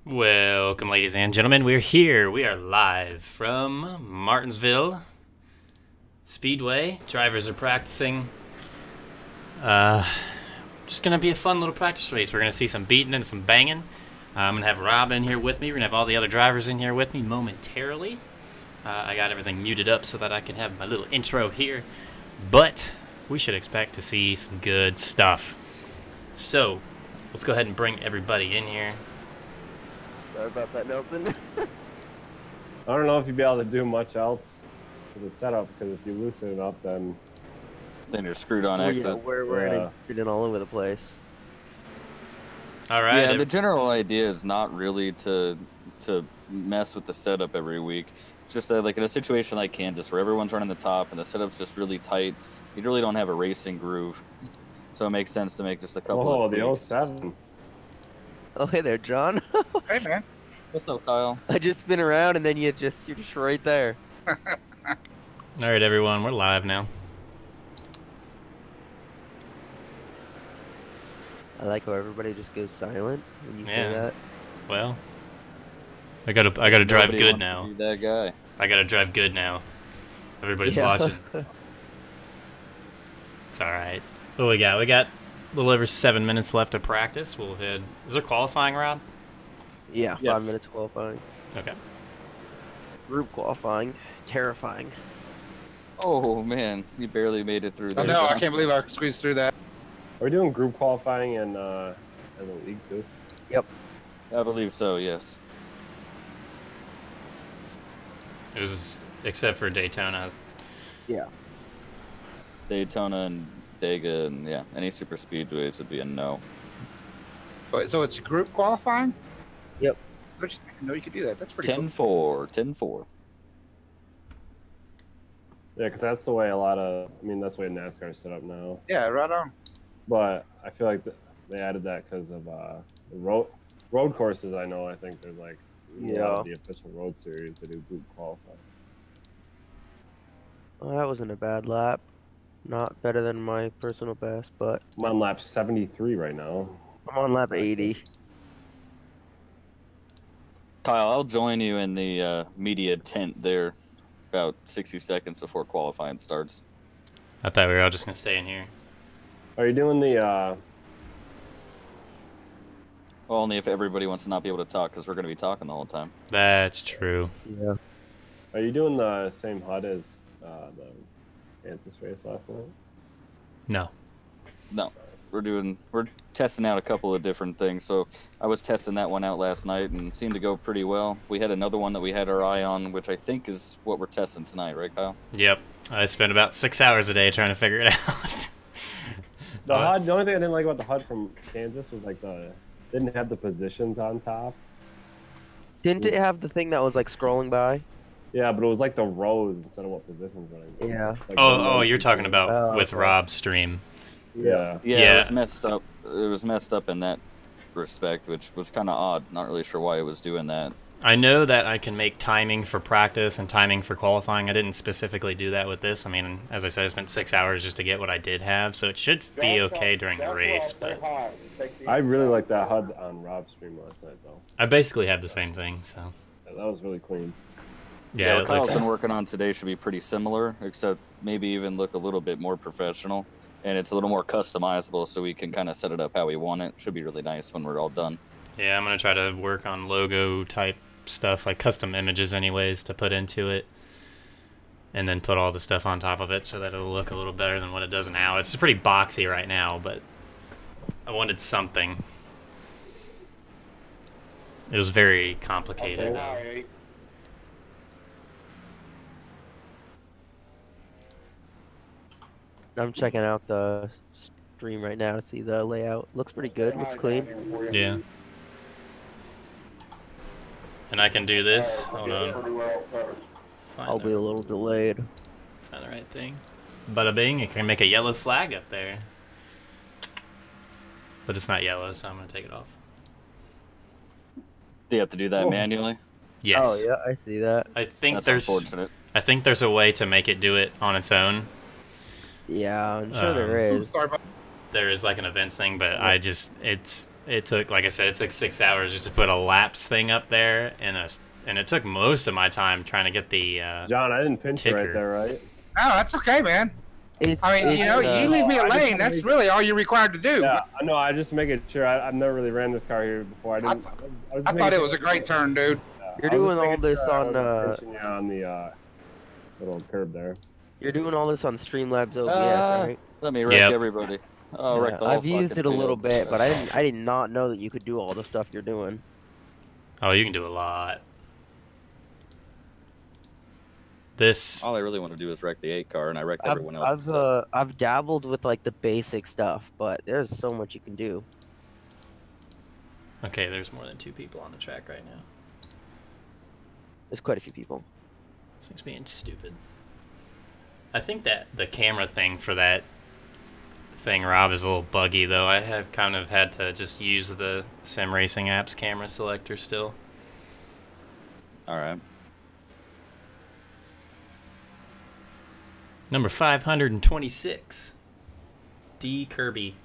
Welcome, ladies and gentlemen. We're here. We are live from Martinsville Speedway. Drivers are practicing. Just gonna be a fun little practice race. We're gonna see some beating and some banging. I'm gonna have Rob in here with me. We're gonna have all the other drivers in here with me momentarily. I got everything muted up so that I can have my little intro here. But we should expect to see some good stuff. So let's go ahead and bring everybody in here. Sorry about that, Nelson. I don't know if you'd be able to do much else to the setup, because if you loosen it up, then you're screwed on exit. Yeah, we're getting all over the place. All right. Yeah, the general idea is not really to mess with the setup every week. It's just that, like, in a situation like Kansas, where everyone's running the top and the setup's just really tight, you really don't have a racing groove. So it makes sense to make just a couple of tweaks. The 07. Oh, hey there, John. Hey, man. What's up, Kyle? I just spin around and then you're just right there. All right, everyone, we're live now. I like how everybody just goes silent when you say that. Well, I gotta drive Nobody good wants now. to be that guy. I gotta drive good now. Everybody's watching. It's all right. What do we got? We got a little over 7 minutes left to practice. We'll head. Is there qualifying, Rob? Yeah, Yes. 5 minutes qualifying. Okay. Group qualifying. Terrifying. Oh, man. You barely made it through Oh, there. no, I can't believe I squeezed through that. Are we doing group qualifying in the league too? Yep. I believe so, yes. It was except for Daytona. Yeah. Daytona and Dega and, yeah, any super speedways would be a no. So it's group qualifying? Yep. I just didn't know you could do that. That's pretty 10-4, 10-4. Yeah, because that's the way that's the way NASCAR is set up now. cool. Yeah, right on. But I feel like they added that because of the road courses. I think there's like the official road series that do group qualifying. Well, that wasn't a bad lap. Not better than my personal best, but I'm on lap 73 right now. I'm on lap 80. Kyle, I'll join you in the media tent there about 60 seconds before qualifying starts. I thought we were all just gonna stay in here. Are you doing the Well, only if everybody wants to not be able to talk, because we're going to be talking the whole time. That's true. Yeah. Are you doing the same HUD as the Kansas race last night? No. No, we're testing out a couple of different things. So I was testing that one out last night and seemed to go pretty well. We had another one that we had our eye on, which I think is what we're testing tonight, right, Kyle? Yep. I spent about 6 hours a day trying to figure it out. The HUD. The only thing I didn't like about the HUD from Kansas was like didn't have the positions on top. Didn't it have the thing that was like scrolling by? Yeah, but it was like the rows instead of what positions running. Yeah. Like Oh, you're talking about with okay. Rob's stream. Yeah. Yeah, it was messed up. It was messed up in that respect, which was kind of odd. Not really sure why it was doing that. I know that I can make timing for practice and timing for qualifying. I didn't specifically do that with this. I mean, as I said, I spent 6 hours just to get what I did have, so it should be okay during the race. But I really liked that HUD on Rob's stream last night, though. I basically had the same thing, so Yeah, that was really clean. yeah. What Kyle's been working on today should be pretty similar, except maybe even look a little bit more professional. And it's a little more customizable, so we can kind of set it up how we want it. Should be really nice when we're all done. Yeah, I'm gonna try to work on logo type stuff, like custom images anyways, to put into it, and then put all the stuff on top of it so that it'll look a little better than what it does now. It's pretty boxy right now, but I wanted something. It was very complicated. I'm checking out the stream right now to see the layout. Looks pretty good. Looks clean. Yeah. And I can do this. Hold on. I'll be a little delayed. Find the right thing. Bada bing, it can make a yellow flag up there. But it's not yellow, so I'm going to take it off. Do you have to do that manually? Yes. Oh yeah, I see that. I think That's unfortunate. I think there's a way to make it do it on its own. Yeah, I'm sure there is. Sorry about there is like an events thing, but I just it took, like I said, it took 6 hours just to put a laps thing up there, and it took most of my time trying to get the John, I didn't pinch you ticker. right there, right? No, that's okay, man. I mean, you leave me a lane. That's really all you're required to do. Yeah, I know. I just making sure. I've never really ran this car here before. I thought it was a great turn, dude. You're doing all this on the little curb there. You're doing all this on Streamlabs OBS, right? Let me wreck everybody. Oh, wreck the whole I've used it a fucking little field. bit, but I did not know that you could do all the stuff you're doing. Oh, you can do a lot. This. All I really want to do is wreck the 8 car, and I wrecked everyone else. I've dabbled with like the basic stuff, but there's so much you can do. Okay, there's more than 2 people on the track right now. There's quite a few people. This thing's being stupid. I think that the camera thing for that thing, Rob, is a little buggy, though. I have kind of had to just use the Sim Racing app's camera selector still. All right. Number 526, D. Kirby.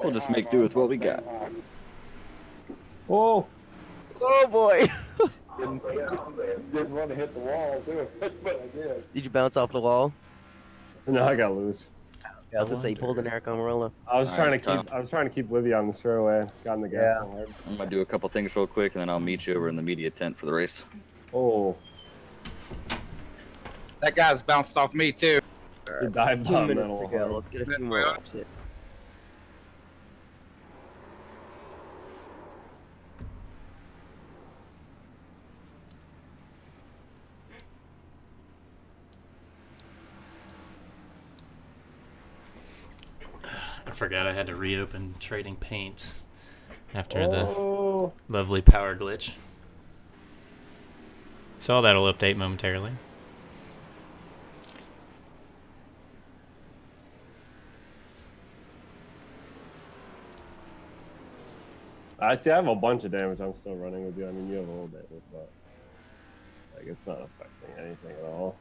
We'll just make do with what we got. Oh! Oh boy! Didn't want to hit the wall, too, but I did. Did you bounce off the wall? No, I got loose. I was gonna say you pulled an Eric Amarillo. I was trying to keep with you on the straightaway. Got in the gas so hard. I'm gonna do a couple things real quick, and then I'll meet you over in the media tent for the race. Oh. That guy's bounced off me, too. He dived 2 down minutes middle. to go. Let's get a few more laps in. I forgot I had to reopen Trading Paint after the Oh. lovely power glitch. So that'll update momentarily. I see. I have a bunch of damage. I'm still running with you. I mean, you have a little bit, but like it's not affecting anything at all.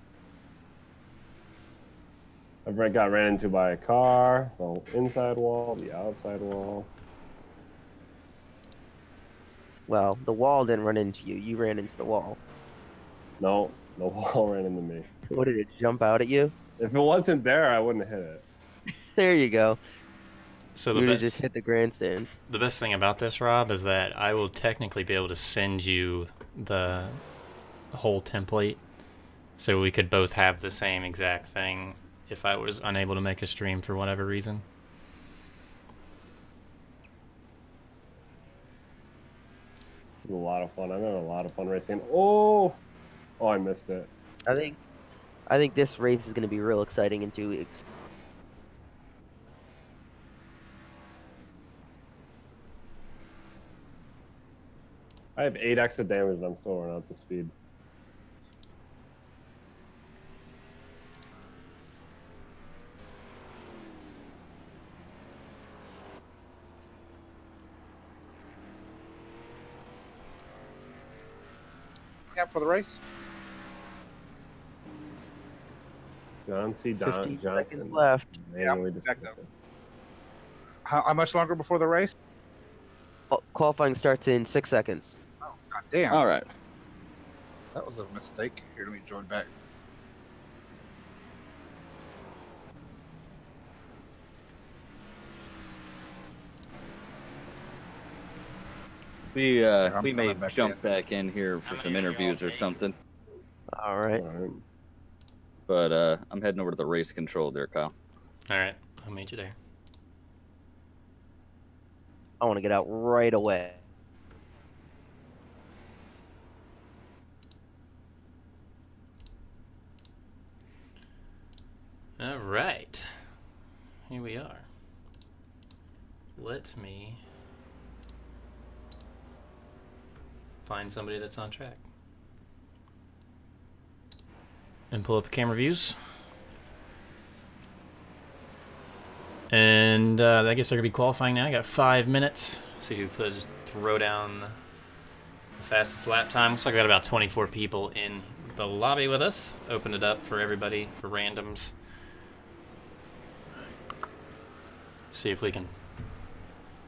I got ran into by a car. The inside wall, the outside wall. Well, the wall didn't run into you. You ran into the wall. No, the wall ran into me. What, did it jump out at you? If it wasn't there, I wouldn't have hit it. There you go. So You would have just hit the grandstands. the best thing about this, Rob, is that I will technically be able to send you the whole template, so we could both have the same exact thing if I was unable to make a stream for whatever reason. This is a lot of fun. I've had a lot of fun racing. Oh, I missed it. I think this race is going to be real exciting in 2 weeks. I have 8x of damage and I'm still running out the speed. Yeah, for the race. John C. 50 Johnson. seconds left. Manually exactly. disconnected. How much longer before the race? Qualifying starts in 6 seconds. Oh, god damn. All right. That was a mistake. Here, let me join back. We I'm may coming back jump in. back in here for some interviews or something. All right. All right. But I'm heading over to the race control there, Kyle. All right, I'll meet you there. I want to get out right away. All right, here we are. Let me find somebody that's on track and pull up camera views. And I guess they're gonna be qualifying now. I got 5 minutes. See who could throw down the fastest lap time. Looks like I got about 24 people in the lobby with us. Open it up for everybody for randoms. See if we can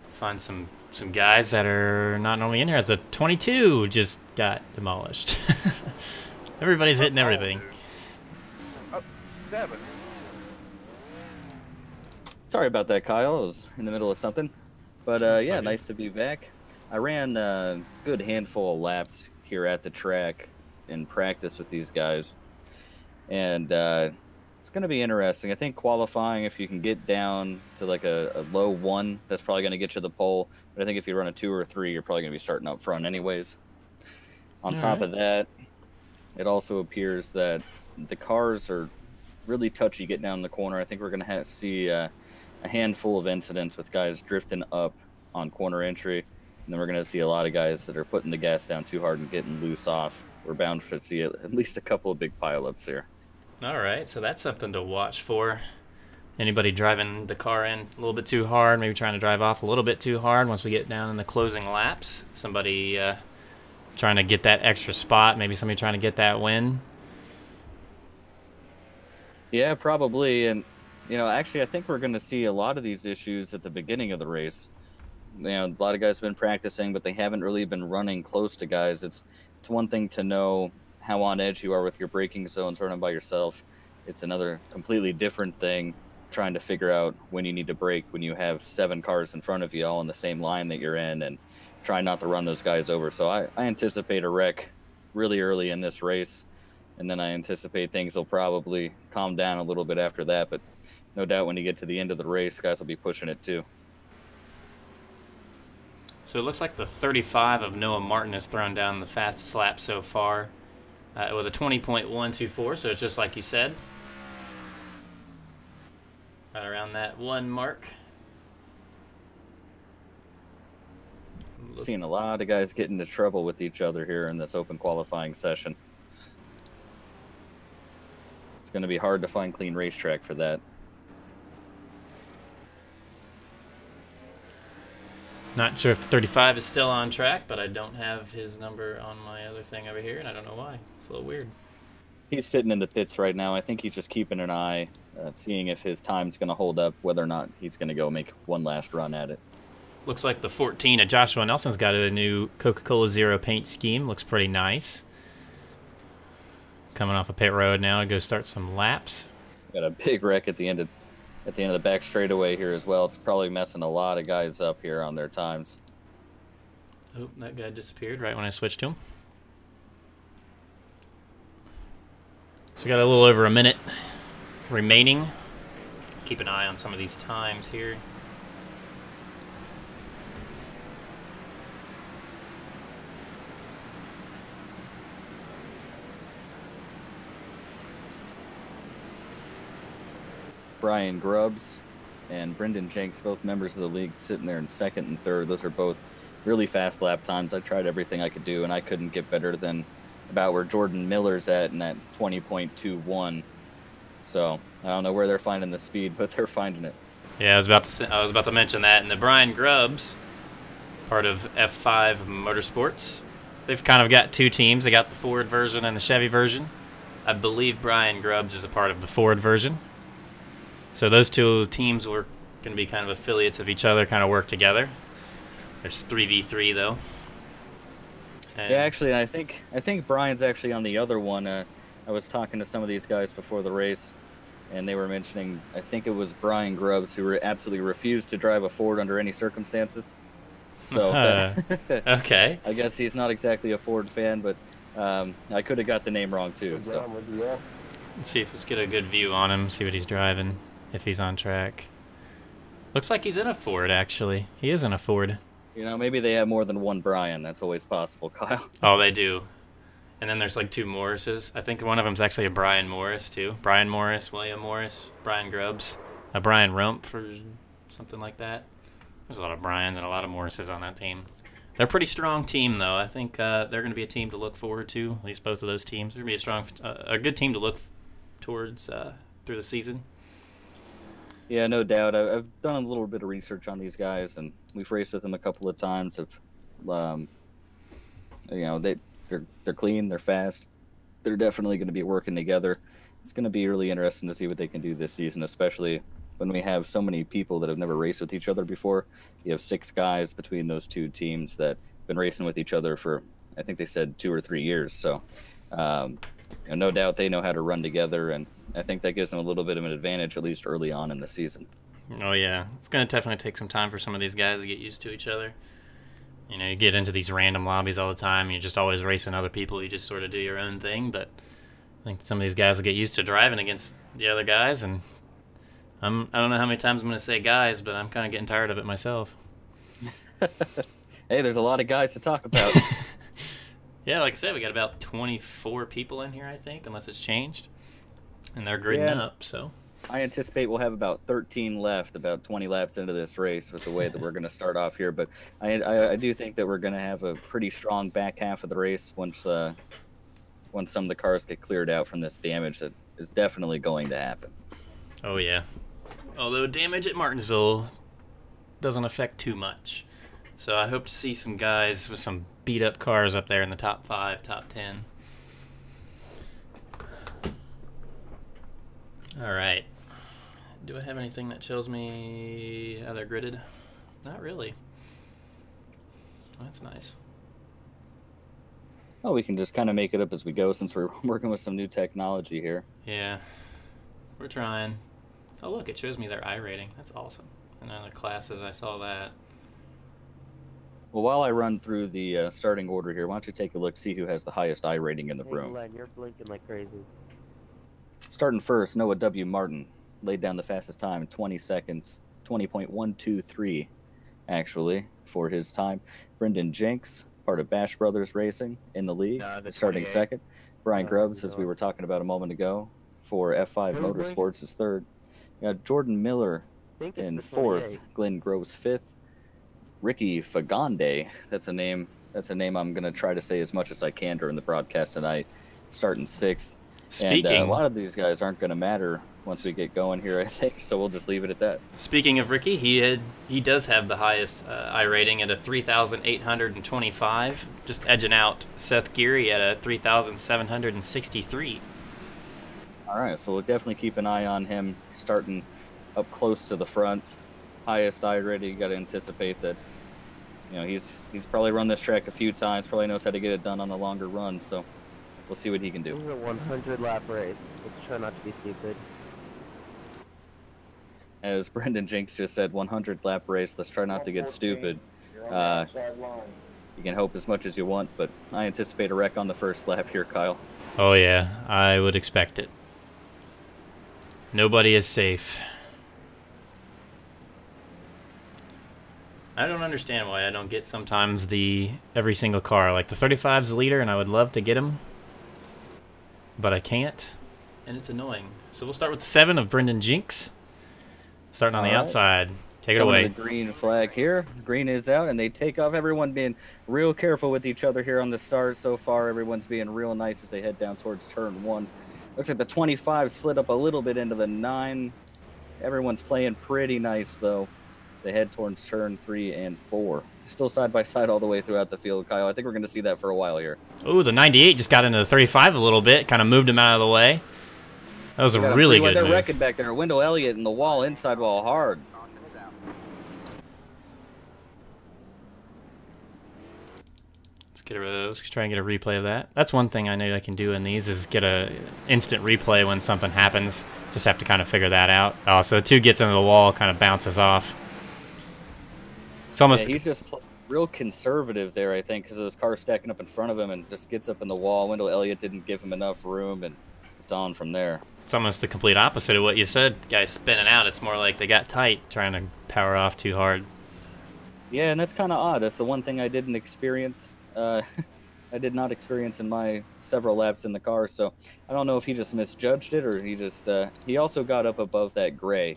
find some guys that are not normally in here. As a 22 just got demolished. Everybody's hitting everything. Oh, Devin. Sorry about that, Kyle. I was in the middle of something. But yeah, nice to be back. I ran a good handful of laps here at the track in practice with these guys. And it's going to be interesting. I think qualifying, if you can get down to like a low 1, that's probably going to get you the pole. But I think if you run a 2 or 3, you're probably going to be starting up front anyways. On top of that, it also appears that the cars are really touchy getting down the corner. I think we're going to see a handful of incidents with guys drifting up on corner entry. And then we're going to see a lot of guys that are putting the gas down too hard and getting loose off. We're bound to see at least a couple of big pileups here. All right, so that's something to watch for. Anybody driving the car in a little bit too hard, maybe trying to drive off a little bit too hard once we get down in the closing laps. Somebody trying to get that extra spot, maybe somebody trying to get that win. Yeah, probably. And, you know, actually, I think we're going to see a lot of these issues at the beginning of the race. You know, a lot of guys have been practicing, but they haven't really been running close to guys. It's one thing to know how on edge you are with your braking zones running by yourself. It's another completely different thing trying to figure out when you need to brake when you have 7 cars in front of you all in the same line that you're in, and try not to run those guys over. So I anticipate a wreck really early in this race, and then I anticipate things will probably calm down a little bit after that. But no doubt when you get to the end of the race, guys will be pushing it too. So it looks like the 35 of Noah Martin has thrown down the fastest lap so far with a 20.124, so it's just like you said. Right around that 1 mark. Seeing a lot of guys get into trouble with each other here in this open qualifying session. It's going to be hard to find clean racetrack for that. Not sure if the 35 is still on track, but I don't have his number on my other thing over here, and I don't know why. It's a little weird. He's sitting in the pits right now. I think he's just keeping an eye, seeing if his time's going to hold up, whether or not he's going to go make one last run at it. Looks like the 14 of Joshua Nelson's got a new Coca-Cola Zero paint scheme. Looks pretty nice. Coming off a pit road now to go start some laps. Got a big wreck at the end of the back straightaway here as well. It's probably messing a lot of guys up here on their times. Oh, that guy disappeared right when I switched to him. So we got a little over a minute remaining. Keep an eye on some of these times here. Brian Grubbs and Brendan Jenks, both members of the league, sitting there in 2nd and 3rd. Those are both really fast lap times. I tried everything I could do, and I couldn't get better than about where Jordan Miller's at in that 20.21. So I don't know where they're finding the speed, but they're finding it. Yeah, I was about to mention that. And the Brian Grubbs, part of F5 Motorsports, they've kind of got 2 teams. They got the Ford version and the Chevy version. I believe Brian Grubbs is a part of the Ford version. So those 2 teams were going to be kind of affiliates of each other, kind of work together. There's 3v3 though. And yeah, actually, I think Brian's actually on the other one. I was talking to some of these guys before the race, and they were mentioning, I think it was Brian Grubbs, who absolutely refused to drive a Ford under any circumstances. So okay. I guess he's not exactly a Ford fan, but I could have got the name wrong too. So let's see if let's get a good view on him, see what he's driving, if he's on track. Looks like he's in a Ford, actually. He is in a Ford. You know, maybe they have more than one Brian. That's always possible, Kyle. Oh, they do. And then there's like 2 Morrises. I think one of them's actually a Brian Morris, too. Brian Morris, William Morris, Brian Grubbs, a Brian Rump or something like that. There's a lot of Brians and a lot of Morrises on that team. They're a pretty strong team, though. I think they're going to be a team to look forward to, at least both of those teams. They're going to be a good team to look towards through the season. Yeah, no doubt. I've done a little bit of research on these guys, and we've raced with them a couple of times. You know, they're clean, they're fast, they're definitely going to be working together. It's going to be really interesting to see what they can do this season, especially when we have so many people that have never raced with each other before. You have 6 guys between those 2 teams that have been racing with each other for, I think they said 2 or 3 years. So no doubt they know how to run together, and I think that gives them a little bit of an advantage, at least early on in the season. Oh, yeah. It's going to definitely take some time for some of these guys to get used to each other. You know, you get into these random lobbies all the time, and you're just always racing other people. You just sort of do your own thing, but I think some of these guys will get used to driving against the other guys, and I don't know how many times I'm going to say guys, but I'm kind of getting tired of it myself. Hey, there's a lot of guys to talk about. Yeah, like I said, we got about 24 people in here, I think, unless it's changed. And they're gridding up, so. I anticipate we'll have about 13 left, about 20 laps into this race with the way that we're going to start off here. But I do think that we're going to have a pretty strong back half of the race once some of the cars get cleared out from this damage that is definitely going to happen. Oh, yeah. Although damage at Martinsville doesn't affect too much. So I hope to see some guys with some beat-up cars up there in the top 5, top 10. All right. Do I have anything that shows me how they're gridded? Not really. That's nice. Oh, we can just kind of make it up as we go since we're working with some new technology here. Yeah. We're trying. Oh, look, it shows me their iRating. That's awesome. In other classes, I saw that. Well, while I run through the starting order here, why don't you take a look, see who has the highest iRating in the room. Len, you're blinking like crazy. Starting first, Noah W. Martin laid down the fastest time, 20 seconds, 20.123, actually, for his time. Brendan Jenks, part of Bash Brothers Racing, in the league, starting 28. second. Brian Grubbs, as we were talking about a moment ago, for F5 Motorsports, is third. We got Jordan Miller in fourth, Glenn Groves fifth. Ricky Fagonde, that's a name I'm going to try to say as much as I can during the broadcast tonight, starting sixth. Speaking, and a lot of these guys aren't going to matter once we get going here, I think, so we'll just leave it at that. Speaking of Ricky, he does have the highest iRating at a 3,825, just edging out Seth Geary at a 3,763. All right, so we'll definitely keep an eye on him starting up close to the front. Highest iRating, you got to anticipate that, you know, he's probably run this track a few times, probably knows how to get it done on the longer run, so we'll see what he can do. This is a 100-lap race. Let's try not to be stupid. As Brendan Jinks just said, 100-lap race. Let's try not to get stupid. You can hope as much as you want, but I anticipate a wreck on the first lap here, Kyle. Oh, yeah. I would expect it. Nobody is safe. I don't understand why I don't get sometimes every single car. Like the 35's the leader, and I would love to get him, but I can't, and it's annoying. So we'll start with the 7 of Brendan Jinks. Starting on the outside. Take it away. The green flag here. Green is out, and they take off. Everyone being real careful with each other here on the start so far. Everyone's being real nice as they head down towards turn 1. Looks like the 25 slid up a little bit into the 9. Everyone's playing pretty nice, though. They head towards turn 3 and 4. Still side by side all the way throughout the field, Kyle. I think we're going to see that for a while here. Ooh, the 98 just got into the 35 a little bit. Kind of moved him out of the way. That was a really good move. They're wrecking back there. Wendell Elliott in the wall, inside wall hard. Let's try and get a replay of that. That's one thing I know I can do in these is get a instant replay when something happens. Just have to kind of figure that out. Oh, so 2 gets into the wall, kind of bounces off. It's almost. Yeah, he's just real conservative there, I think, because of this car stacking up in front of him and just gets up in the wall. Wendell Elliott didn't give him enough room, and it's on from there. It's almost the complete opposite of what you said. Guys spinning out. It's more like they got tight, trying to power off too hard. Yeah, and that's kind of odd. That's the one thing I didn't experience. I did not experience in my several laps in the car, so I don't know if he just misjudged it or he just he also got up above that gray,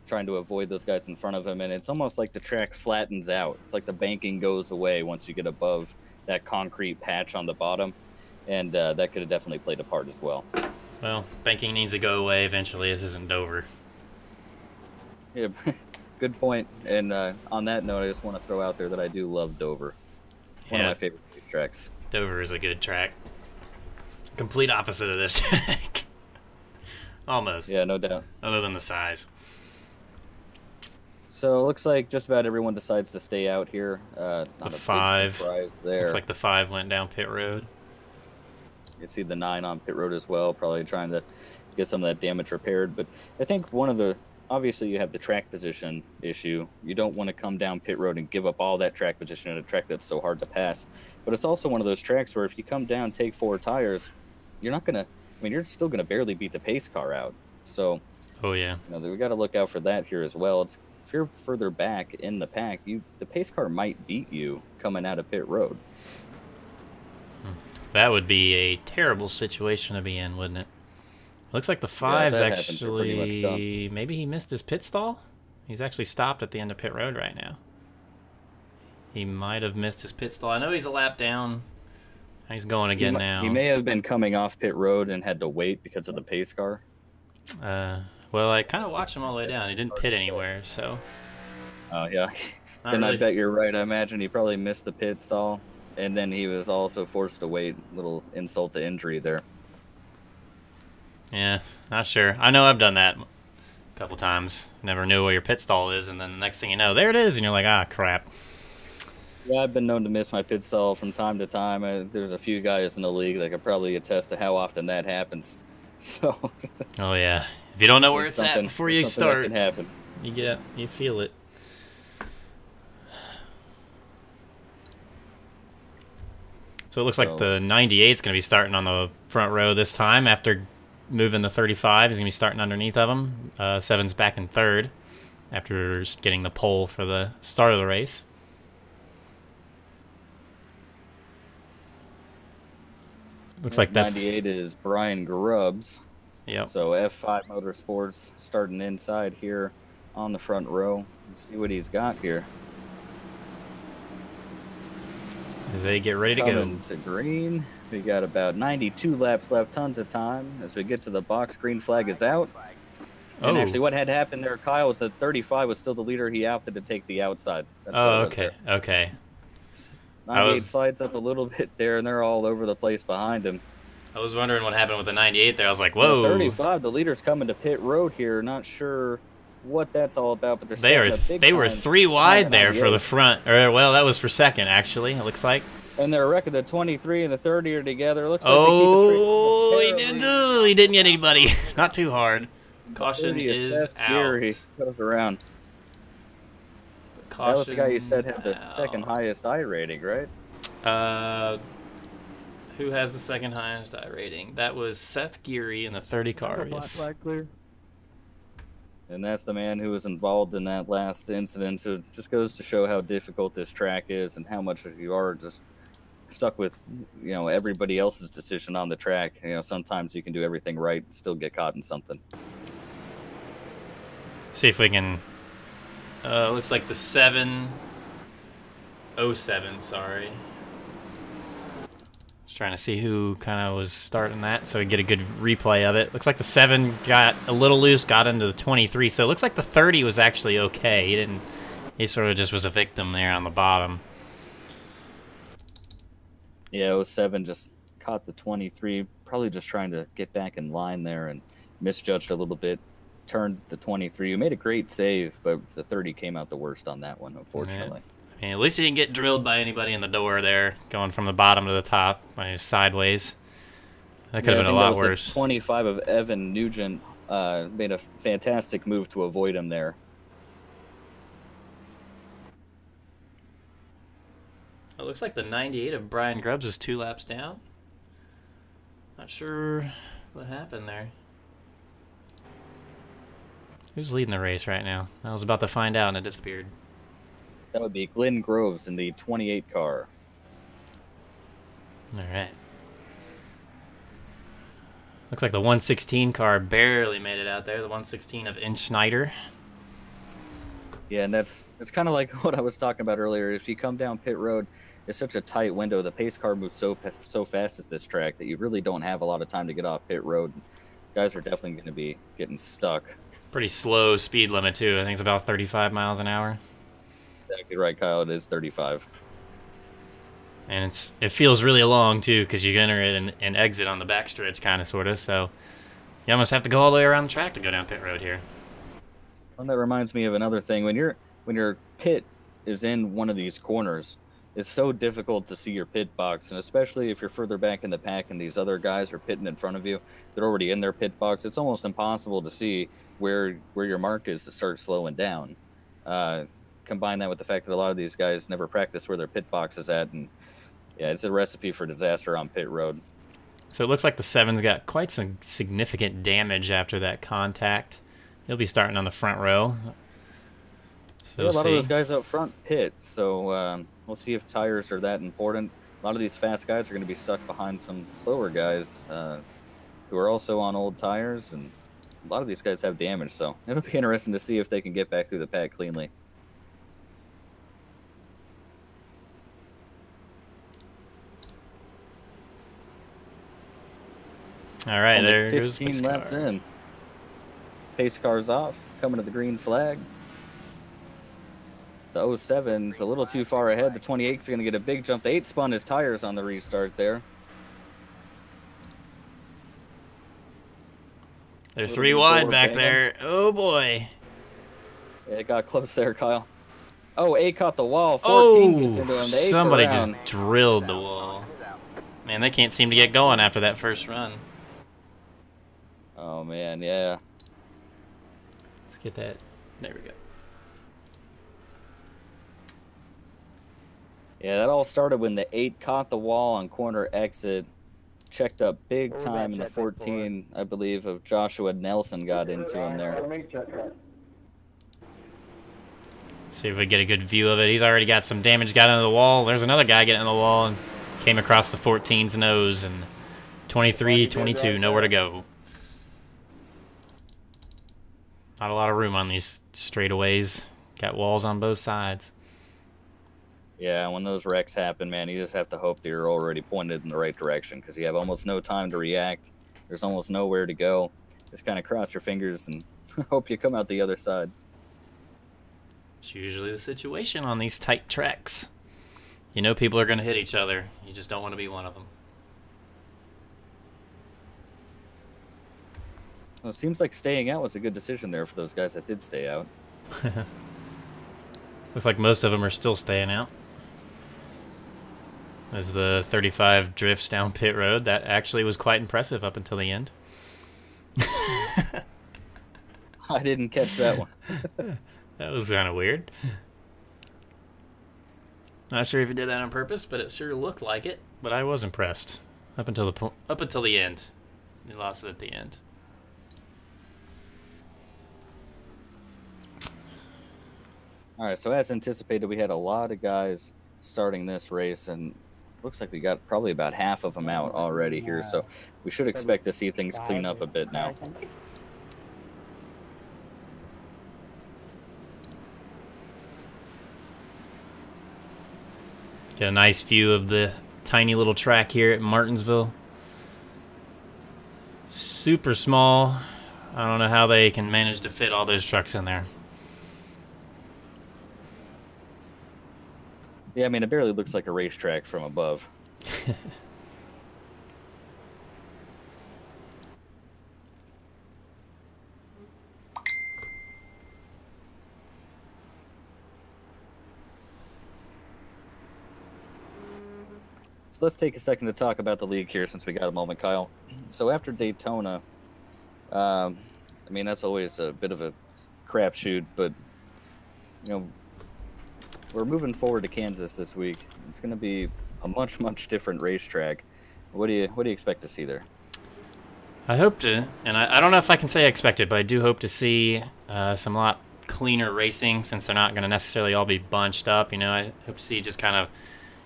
trying to avoid those guys in front of him, and it's almost like the track flattens out. It's like the banking goes away once you get above that concrete patch on the bottom, and that could have definitely played a part as well. Well, banking needs to go away eventually. This isn't Dover. Yeah, good point. And on that note, I just want to throw out there that I do love Dover. One of my favorite racetracks. Dover is a good track. Complete opposite of this track. Almost. Yeah, no doubt. Other than the size. So it looks like just about everyone decides to stay out here. Not The a big 5. surprise there. Looks like the 5 went down pit road. You can see the 9 on pit road as well, probably trying to get some of that damage repaired. But I think one of the, obviously you have the track position issue. You don't want to come down pit road and give up all that track position at a track that's so hard to pass. But it's also one of those tracks where if you come down, take 4 tires, you're not going to, I mean, you're still going to barely beat the pace car out. So, oh yeah, you know, we got to look out for that here as well. It's, if you're further back in the pack, the pace car might beat you coming out of pit road. That would be a terrible situation to be in, wouldn't it? Looks like the 5's actually... Maybe he missed his pit stall? He's actually stopped at the end of pit road right now. He might have missed his pit stall. I know he's a lap down. He's going again now. He may have been coming off pit road and had to wait because of the pace car. Well, I kind of watched him all the way down. He didn't pit anywhere, so... Oh, yeah. Then really. I bet you're right. I imagine he probably missed the pit stall, and then he was also forced to wait. Little insult to injury there. Yeah, not sure. I know I've done that a couple times. Never knew where your pit stall is, and then the next thing you know, there it is, and you're like, ah, crap. Yeah, I've been known to miss my pit stall from time to time. There's a few guys in the league that could probably attest to how often that happens. So. Oh yeah, if you don't know where it's at before you start, that can happen. You feel it. So it looks like the 98 is going to be starting on the front row this time after moving the 35. He's going to be starting underneath of him. 7's back in 3rd after getting the pole for the start of the race. Looks like that's 98 is Brian Grubbs. Yep. So F5 Motorsports starting inside here on the front row. Let's see what he's got here. As they get ready to go. Coming to green. We got about 92 laps left, tons of time. As we get to the box, green flag is out. And actually what had happened there, Kyle, was that 35 was still the leader. He opted to take the outside. That's okay. Okay. 98 slides up a little bit there, and they're all over the place behind him. I was wondering what happened with the 98 there. I was like, whoa. 35, the leader's coming to pit road here. Not sure what that's all about, but they were 3 wide there for the front. Or, well, that was for 2nd, actually, it looks like. And they're wrecking the 23 and the 30 are together. It looks like he didn't get anybody. Not too hard. Caution is out. He goes around. That was the guy you said had the 2nd highest I rating, right? Who has the 2nd highest I rating? That was Seth Geary in the 30 car. Yes. And that's the man who was involved in that last incident. So it just goes to show how difficult this track is and how much you are just stuck with, you know, everybody else's decision on the track. You know, sometimes you can do everything right and still get caught in something. See if we can... looks like the 707, sorry. Just trying to see who kind of was starting that so we get a good replay of it. Looks like the 7 got a little loose, got into the 23. So it looks like the 30 was actually okay. He sort of just was a victim there on the bottom. Yeah, 07 just caught the 23, probably just trying to get back in line there and misjudged a little bit. Turned the 23. You made a great save, but the 30 came out the worst on that one, unfortunately. Yeah. I mean, at least he didn't get drilled by anybody in the door there, going from the bottom to the top, sideways. That could have been a lot worse. 25 of Evan Nugent made a fantastic move to avoid him there. It looks like the 98 of Brian Grubbs is 2 laps down. Not sure what happened there. Who's leading the race right now? I was about to find out and it disappeared. That would be Glenn Groves in the 28 car. All right. Looks like the 116 car barely made it out there. The 116 of Inch Snyder. Yeah, and it's kind of like what I was talking about earlier. If you come down pit road, it's such a tight window. The pace car moves so fast at this track that you really don't have a lot of time to get off pit road. Guys are definitely going to be getting stuck. Pretty slow speed limit, too. I think it's about 35 miles an hour. Exactly right, Kyle. It is 35. And it feels really long, too, because you enter it and exit on the backstretch, kind of, sort of. So you almost have to go all the way around the track to go down pit road here. Well, that reminds me of another thing. When your pit is in one of these corners, it's so difficult to see your pit box, and especially if you're further back in the pack and these other guys are pitting in front of you, they're already in their pit box. It's almost impossible to see where your mark is to start slowing down. Combine that with the fact that a lot of these guys never practice where their pit box is at, and yeah, it's a recipe for disaster on pit road. So it looks like the 7's got quite some significant damage after that contact. He'll be starting on the front row. So yeah, a lot of those guys up front pit, so we'll see if tires are that important. A lot of these fast guys are going to be stuck behind some slower guys who are also on old tires, and a lot of these guys have damage, so it'll be interesting to see if they can get back through the pack cleanly. All right, there goes 15 laps in. Pace car's off, coming to the green flag. The 07's a little too far ahead. The 28's going to get a big jump. The 8 spun his tires on the restart there. They're 3 wide back there. Oh, boy. Yeah, it got close there, Kyle. Oh, 8 caught the wall. 14 gets into him. Somebody just drilled the wall. Man, they can't seem to get going after that first run. Oh, man, yeah. Let's get that. There we go. Yeah, that all started when the 8 caught the wall on corner exit. Checked up big time in the 14, I believe, of Joshua Nelson got into him there. See if we get a good view of it. He's already got some damage, got into the wall. There's another guy getting in the wall and came across the 14's nose, and 23, 22, nowhere to go. Not a lot of room on these straightaways. Got walls on both sides. Yeah, when those wrecks happen, man, you just have to hope that you're already pointed in the right direction, because you have almost no time to react. There's almost nowhere to go. Just kind of cross your fingers and hope you come out the other side. It's usually the situation on these tight tracks. You know people are going to hit each other. You just don't want to be one of them. Well, it seems like staying out was a good decision there for those guys that did stay out. Looks like most of them are still staying out. As the 35 drifts down pit road, that actually was quite impressive up until the end. I didn't catch that one. That was kind of weird. Not sure if he did that on purpose, but it sure looked like it. But I was impressed up until the end. He lost it at the end. All right, so as anticipated, we had a lot of guys starting this race, and looks like we got probably about half of them out already here, so we should expect to see things clean up a bit now. Get a nice view of the tiny little track here at Martinsville. Super small. I don't know how they can manage to fit all those trucks in there. Yeah, I mean, it barely looks like a racetrack from above. So let's take a second to talk about the league here since we got a moment, Kyle. So after Daytona, I mean, that's always a bit of a crapshoot, but, you know, we're moving forward to Kansas this week. It's going to be a much, much different racetrack. What do you expect to see there? I hope to, and I don't know if I can say I expect it, but I do hope to see some lot cleaner racing since they're not going to necessarily all be bunched up. You know, I hope to see just kind of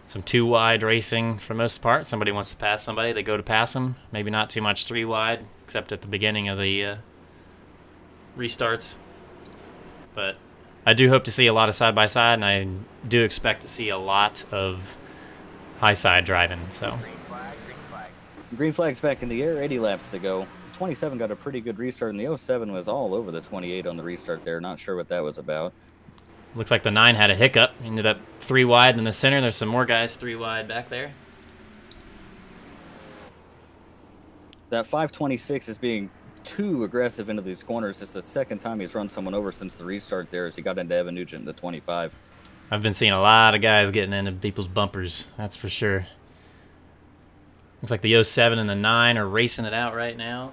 some 2-wide racing for the most part. Somebody wants to pass somebody, they go to pass them. Maybe not too much 3-wide, except at the beginning of the restarts. But I do hope to see a lot of side-by-side, and I do expect to see a lot of high-side driving. So Green flag's back in the air, 80 laps to go. 27 got a pretty good restart, and the 07 was all over the 28 on the restart there. Not sure what that was about. Looks like the 9 had a hiccup. Ended up 3 wide in the center. There's some more guys 3 wide back there. That 526 is being too aggressive into these corners. It's the second time he's run someone over since the restart there as he got into Evan Nugent in the 25. I've been seeing a lot of guys getting into people's bumpers. That's for sure. Looks like the 07 and the 9 are racing it out right now.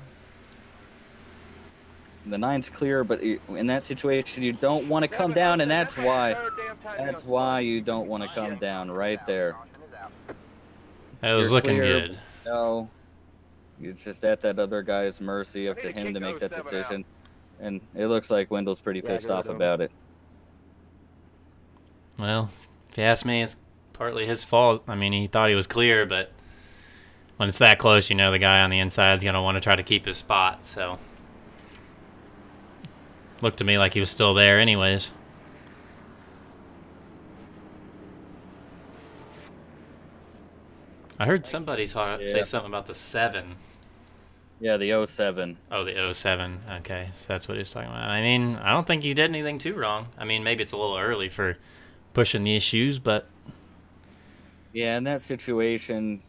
The 9's clear, but in that situation, you don't want to come down, and that's why you don't want to come down right there. That was looking good. No, it's just at that other guy's mercy, up to him to make that decision. And it looks like Wendell's pretty pissed off about it. Well, if you ask me, it's partly his fault. I mean, he thought he was clear, but when it's that close, you know the guy on the inside is going to want to try to keep his spot, so... Looked to me like he was still there anyways. I heard somebody say something about the 7. Yeah, the 07. Oh, the 07. Okay, so that's what he was talking about. I mean, I don't think he did anything too wrong. I mean, maybe it's a little early for pushing these shoes, but... Yeah, in that situation,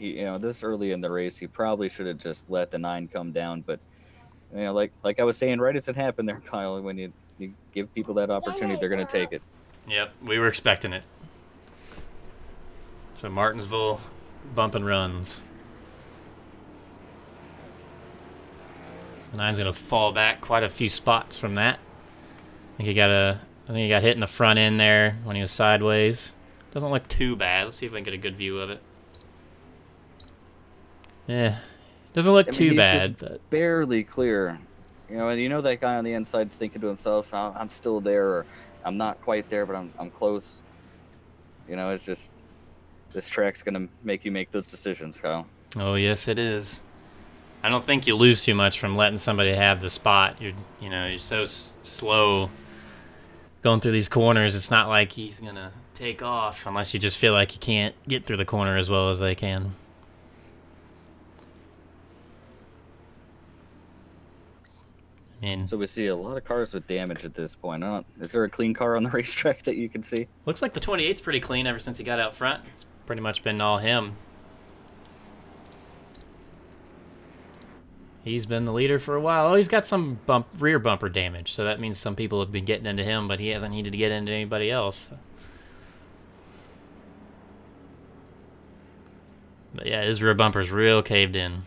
this early in the race, he probably should have just let the 9 come down, but... like I was saying right as it happened there, Kyle, when you give people that opportunity, they're going to take it. Yep, we were expecting it. So Martinsville bump and runs. The 9's going to fall back quite a few spots from that. I think he got hit in the front end there when he was sideways. Doesn't look too bad. Let's see if we can get a good view of it. Yeah. Doesn't look too bad, but barely clear. And that guy on the inside's thinking to himself, oh, I'm still there, or I'm not quite there, but I'm close. It's just this track's gonna make you make those decisions, Kyle. Oh yes, it is. I don't think you lose too much from letting somebody have the spot. You're so slow going through these corners. It's not like he's gonna take off unless you just feel like you can't get through the corner as well as they can. So we see a lot of cars with damage at this point. Is there a clean car on the racetrack that you can see? Looks like the 28's pretty clean ever since he got out front. It's pretty much been all him. He's been the leader for a while. Oh, he's got some rear bumper damage, so that means some people have been getting into him, but he hasn't needed to get into anybody else. But yeah, his rear bumper's real caved in.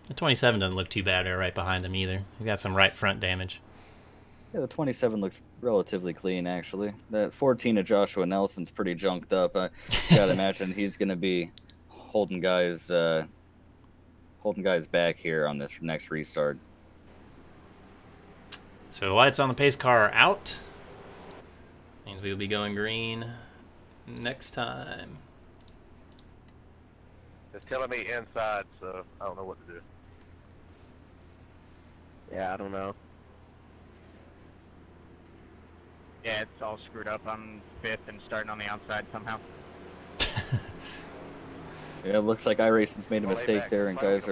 The 27 doesn't look too bad right behind him either. He's got some right front damage. Yeah, the 27 looks relatively clean, actually. That 14 of Joshua Nelson's pretty junked up. I gotta imagine he's gonna be holding guys back here on this next restart. So the lights on the pace car are out. Means we'll be going green next time. It's telling me inside, so I don't know what to do. Yeah, I don't know. Yeah, it's all screwed up on 5th and starting on the outside somehow. Yeah, it looks like iRacing's made a mistake there, and guys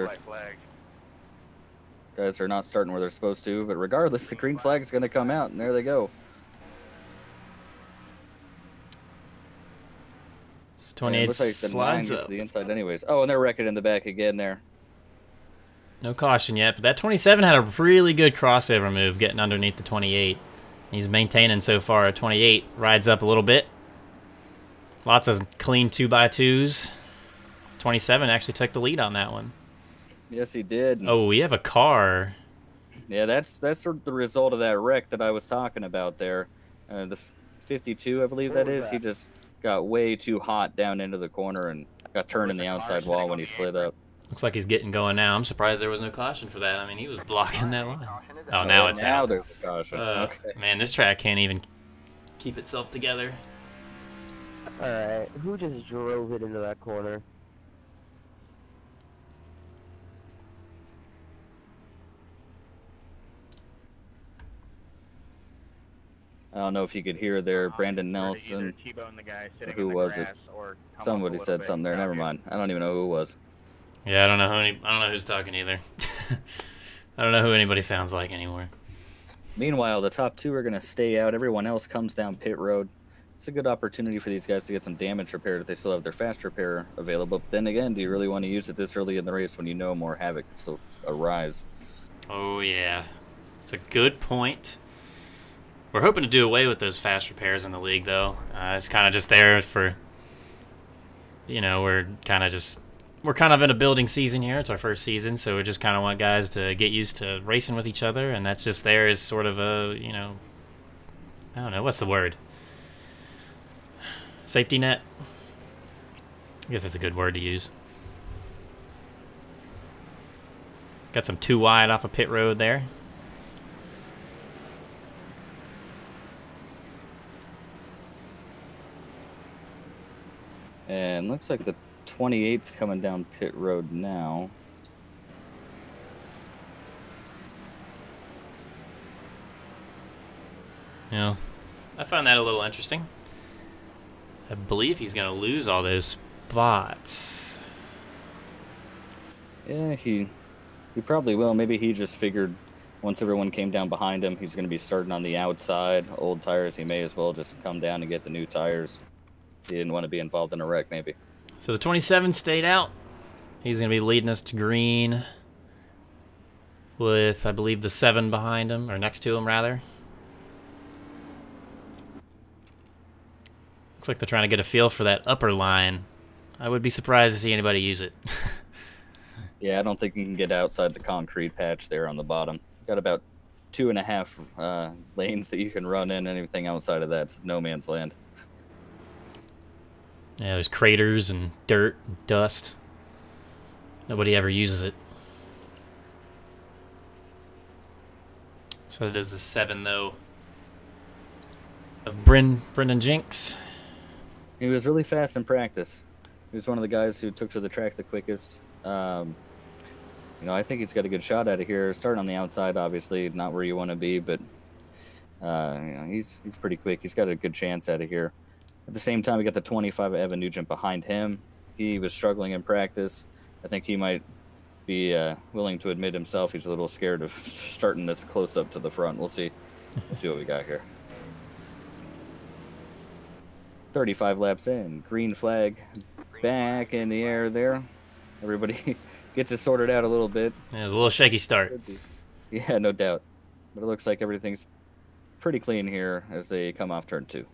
are not starting where they're supposed to. But regardless, the green flag's going to come out, and there they go. 28 looks like the slides 9 gets up. to the inside anyways. Oh, and they're wrecking in the back again there. No caution yet, but that 27 had a really good crossover move getting underneath the 28. He's maintaining so far. A 28 rides up a little bit. Lots of clean 2x2s. 27 actually took the lead on that one. Yes, he did. Oh, we have a car. Yeah, that's the result of that wreck that I was talking about there. The 52, I believe that is. He just got way too hot down into the corner and got turned in the outside wall when he slid up. Looks like he's getting going now. I'm surprised there was no caution for that. I mean, he was blocking that line. Oh, now it's out. There's a caution. Okay. Man, this track can't even keep itself together. Alright, who just drove it into that corner? I don't know if you could hear there, Brandon Nelson. Who was it? Somebody said something there. Never mind. I don't even know who it was. Yeah, I don't know who's talking either. I don't know who anybody sounds like anymore. Meanwhile, the top 2 are going to stay out. Everyone else comes down pit road. It's a good opportunity for these guys to get some damage repaired if they still have their fast repair available. But then again, do you really want to use it this early in the race when you know more havoc can still arise? Oh, yeah. It's a good point. We're hoping to do away with those fast repairs in the league, though. It's kind of just there for, you know, we're kind of in a building season here. It's our first season, so we just kind of want guys to get used to racing with each other, and that's just there as sort of a, you know, I don't know, what's the word? Safety net? I guess that's a good word to use. Got some 2 wide off of pit road there. And looks like the 28's coming down pit road now. Yeah, I find that a little interesting. I believe he's going to lose all those spots. Yeah, he probably will. Maybe he just figured once everyone came down behind him, he's going to be starting on the outside. Old tires, he may as well just come down and get the new tires. He didn't want to be involved in a wreck, maybe. So the 27 stayed out. He's going to be leading us to green with, I believe, the 7 behind him, or next to him, rather. Looks like they're trying to get a feel for that upper line. I would be surprised to see anybody use it. Yeah, I don't think you can get outside the concrete patch there on the bottom. Got about 2.5 lanes that you can run in. Anything outside of that's no man's land. Yeah, there's craters and dirt and dust. Nobody ever uses it. So it is the 7, though, of Brendan Jinx. He was really fast in practice. He was one of the guys who took to the track the quickest. You know, I think he's got a good shot out of here. Starting on the outside, obviously, not where you want to be, but you know, he's pretty quick. He's got a good chance out of here. At the same time, we got the 25 Evan Nugent behind him. He was struggling in practice. I think he might be willing to admit himself he's a little scared of starting this close up to the front. We'll see. We'll see what we got here. 35 laps in. Green flag back in the air there. Everybody gets it sorted out a little bit. Yeah, it was a little shaky start. Yeah, no doubt. But it looks like everything's pretty clean here as they come off turn 2.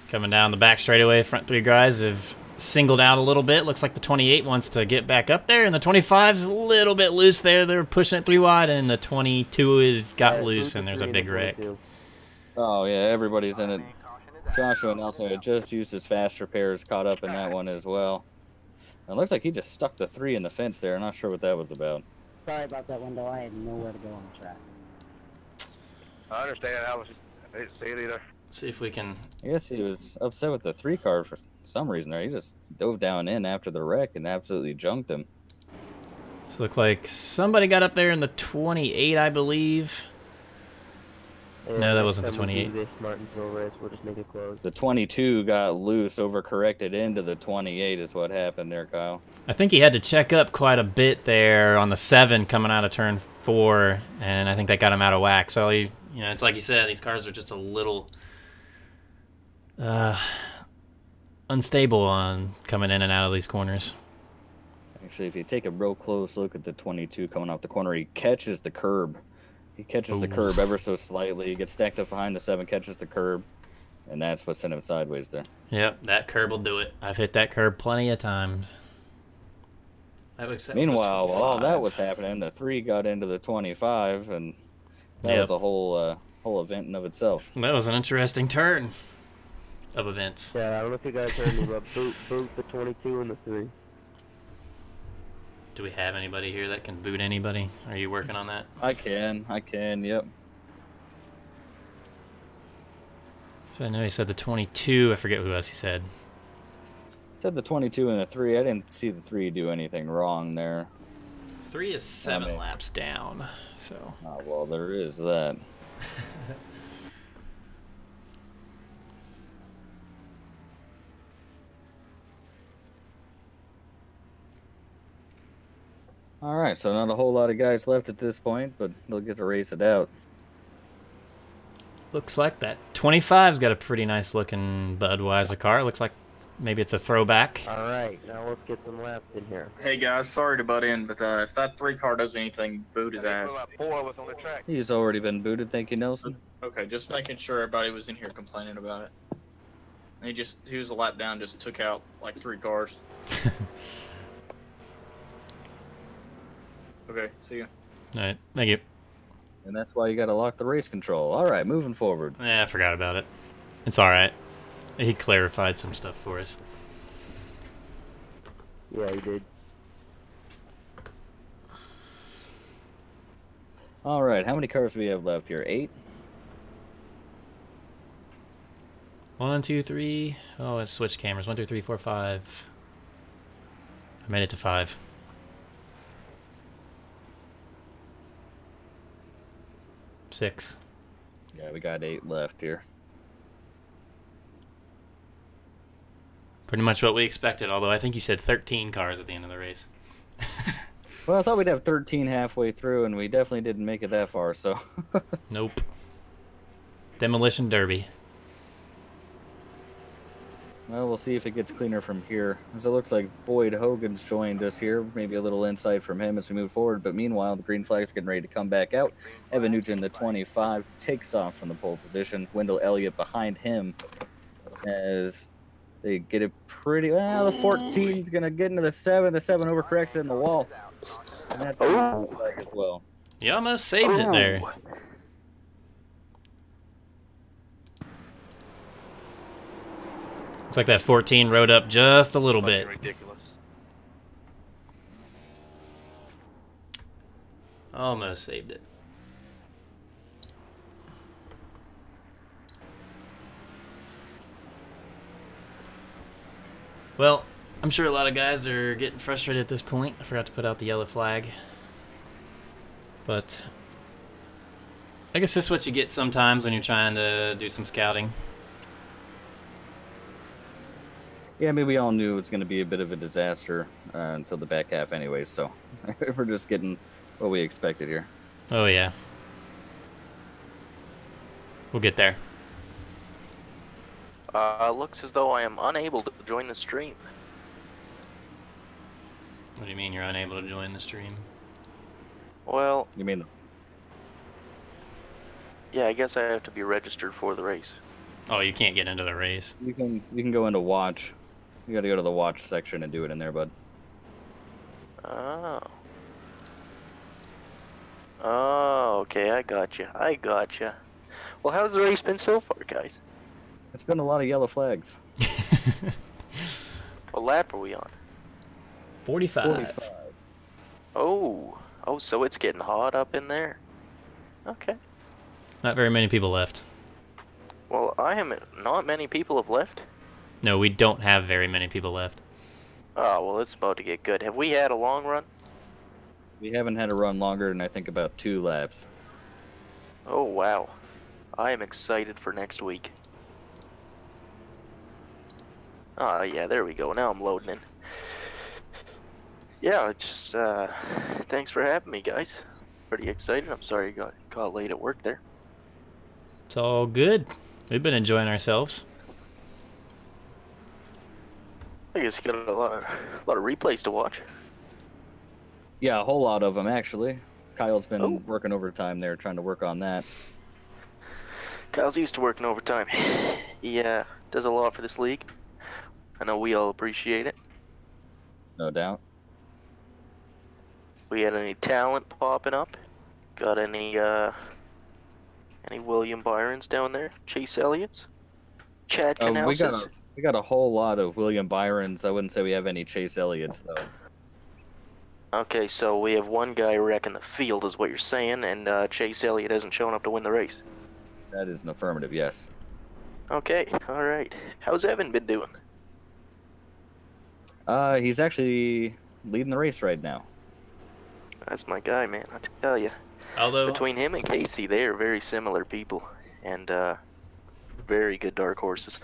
Coming down the back straightaway, front 3 guys have singled out a little bit. Looks like the 28 wants to get back up there, and the 25's a little bit loose there. They're pushing it 3 wide, and the 22 is got loose, and there's a big wreck. Oh, yeah, everybody's in it. Joshua Nelson had just used his fast repairs, caught up in that one as well. It looks like he just stuck the 3 in the fence there. I'm not sure what that was about. Sorry about that window. I had nowhere to go on the track. I understand. I didn't see it either. See if we can... I guess he was upset with the 3 car for some reason. He just dove down in after the wreck and absolutely junked him. So it looked like somebody got up there in the 28, I believe. No, that wasn't the 28. This Martinsville race, we'll just make it close. The 22 got loose, overcorrected into the 28 is what happened there, Kyle. I think he had to check up quite a bit there on the 7 coming out of turn 4, and I think that got him out of whack. So, you know, it's like you said, these cars are just a little unstable on coming in and out of these corners. Actually, if you take a real close look at the 22 coming off the corner, he catches the curb. He catches the curb ever so slightly. He gets stacked up behind the 7, catches the curb, and that's what sent him sideways there. Yep, that curb will do it. I've hit that curb plenty of times. Meanwhile, while all that was happening, the 3 got into the 25, and that was a whole event in of itself. That was an interesting turn of events. Yeah, I don't know if you guys heard me, but boot the 22 and the 3. Do we have anybody here that can boot anybody? Are you working on that? I can, yep. So I know he said the 22. I forget who else he said. Said the 22 and the 3. I didn't see the 3 do anything wrong there. 3 is 7 laps down, so. Oh, well, there is that. All right, so not a whole lot of guys left at this point, but they'll get to race it out. Looks like that 25's got a pretty nice looking Budweiser car. Looks like maybe it's a throwback. All right, now let's get some laps in here. Hey guys, sorry to butt in, but if that 3 car does anything, boot his ass. 4 of us on the track. He's already been booted, thank you, Nelson. Okay, just making sure everybody was in here complaining about it. He was a lap down, just took out like 3 cars. Okay, see ya. All right, thank you. And that's why you got to lock the race control. All right, moving forward. Yeah, I forgot about it. It's all right. He clarified some stuff for us. Yeah, he did. All right, how many cars do we have left here? 8? 1, 2, 3. Oh, let's switch cameras. 1, 2, 3, 4, 5. I made it to 5. Six. Yeah, we got 8 left here. Pretty much what we expected, although I think you said 13 cars at the end of the race. Well, I thought we'd have 13 halfway through, and we definitely didn't make it that far, so... Nope. Demolition Derby. Well, we'll see if it gets cleaner from here. As it looks like Boyd Hogan's joined us here. Maybe a little insight from him as we move forward. But meanwhile, the green flag's getting ready to come back out. Evan Nugent, the 25, takes off from the pole position. Wendell Elliott behind him as they get it pretty... Well, the 14's going to get into the 7. The 7 overcorrects it in the wall. And that's a green flag as well. You almost saved it there. Looks like that 14 rode up just a little bit. Ridiculous. Almost saved it. Well, I'm sure a lot of guys are getting frustrated at this point. I forgot to put out the yellow flag. But I guess this is what you get sometimes when you're trying to do some scouting. Yeah, I mean, we all knew it was going to be a bit of a disaster until the back half anyways, so we're just getting what we expected here. Oh, yeah. We'll get there. Looks as though I am unable to join the stream. What do you mean you're unable to join the stream? Well... You mean... Yeah, I guess I have to be registered for the race. Oh, you can't get into the race. You can go into watch. You got to go to the watch section and do it in there, bud. Oh. Oh, okay, I gotcha. I gotcha. Well, how's the race been so far, guys? It's been a lot of yellow flags. What lap are we on? 45. Oh, so it's getting hot up in there. Okay. Not very many people left. Well, not many people have left. No, we don't have very many people left. Oh, well, it's about to get good. Have we had a long run? We haven't had a run longer than I think about 2 laps. Oh, wow. I am excited for next week. Oh, yeah, there we go. Now I'm loading in. Yeah, just, thanks for having me, guys. Pretty excited. I'm sorry you got late at work there. It's all good. We've been enjoying ourselves. I guess you got a lot of replays to watch. Yeah, a whole lot of them, actually. Kyle's been working overtime there, trying to work on that. Kyle's used to working overtime. He does a lot for this league. I know we all appreciate it. No doubt. We had any talent popping up? Got any William Byrons down there? Chase Elliott's? Chad Canales? We got a whole lot of William Byrons. I wouldn't say we have any Chase Elliott's, though. Okay, so we have one guy wrecking the field is what you're saying, and Chase Elliott hasn't shown up to win the race. That is an affirmative, yes. Okay, alright. How's Evan been doing? He's actually leading the race right now. That's my guy, man, I tell you. Although between him and Casey, they are very similar people, and very good dark horses.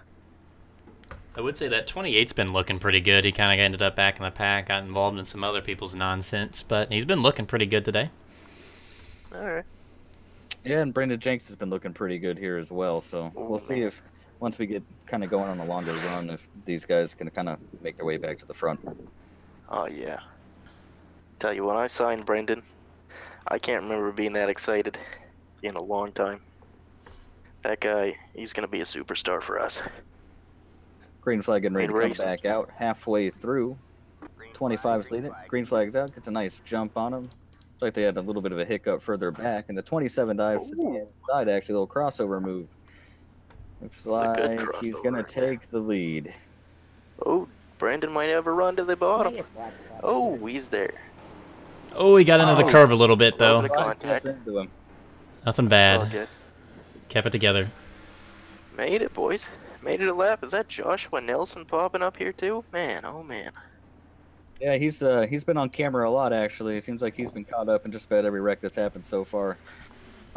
I would say that 28's been looking pretty good. He kind of ended up back in the pack, got involved in some other people's nonsense, but he's been looking pretty good today. All right. Yeah, and Brandon Jenks has been looking pretty good here as well. So we'll see if once we get kind of going on a longer run, if these guys can kind of make their way back to the front. Oh yeah. Tell you, when I signed Brendan, I can't remember being that excited in a long time. That guy, he's gonna be a superstar for us. Green flag getting ready to come back out halfway through. 25's leading. Green flag's out. Gets a nice jump on him. Looks like they had a little bit of a hiccup further back, and the 27 dives to the inside. Actually, a little crossover move. Looks like he's gonna take the lead. Oh, Brandon might have a run to the bottom. Oh, he's there. Oh, he got into the curve a little bit though. Nothing bad. Good. Kept it together. Made it, boys. Made it a lap. Is that Joshua Nelson popping up here too? Man, oh man. Yeah, he's been on camera a lot actually. It seems like he's been caught up in just about every wreck that's happened so far.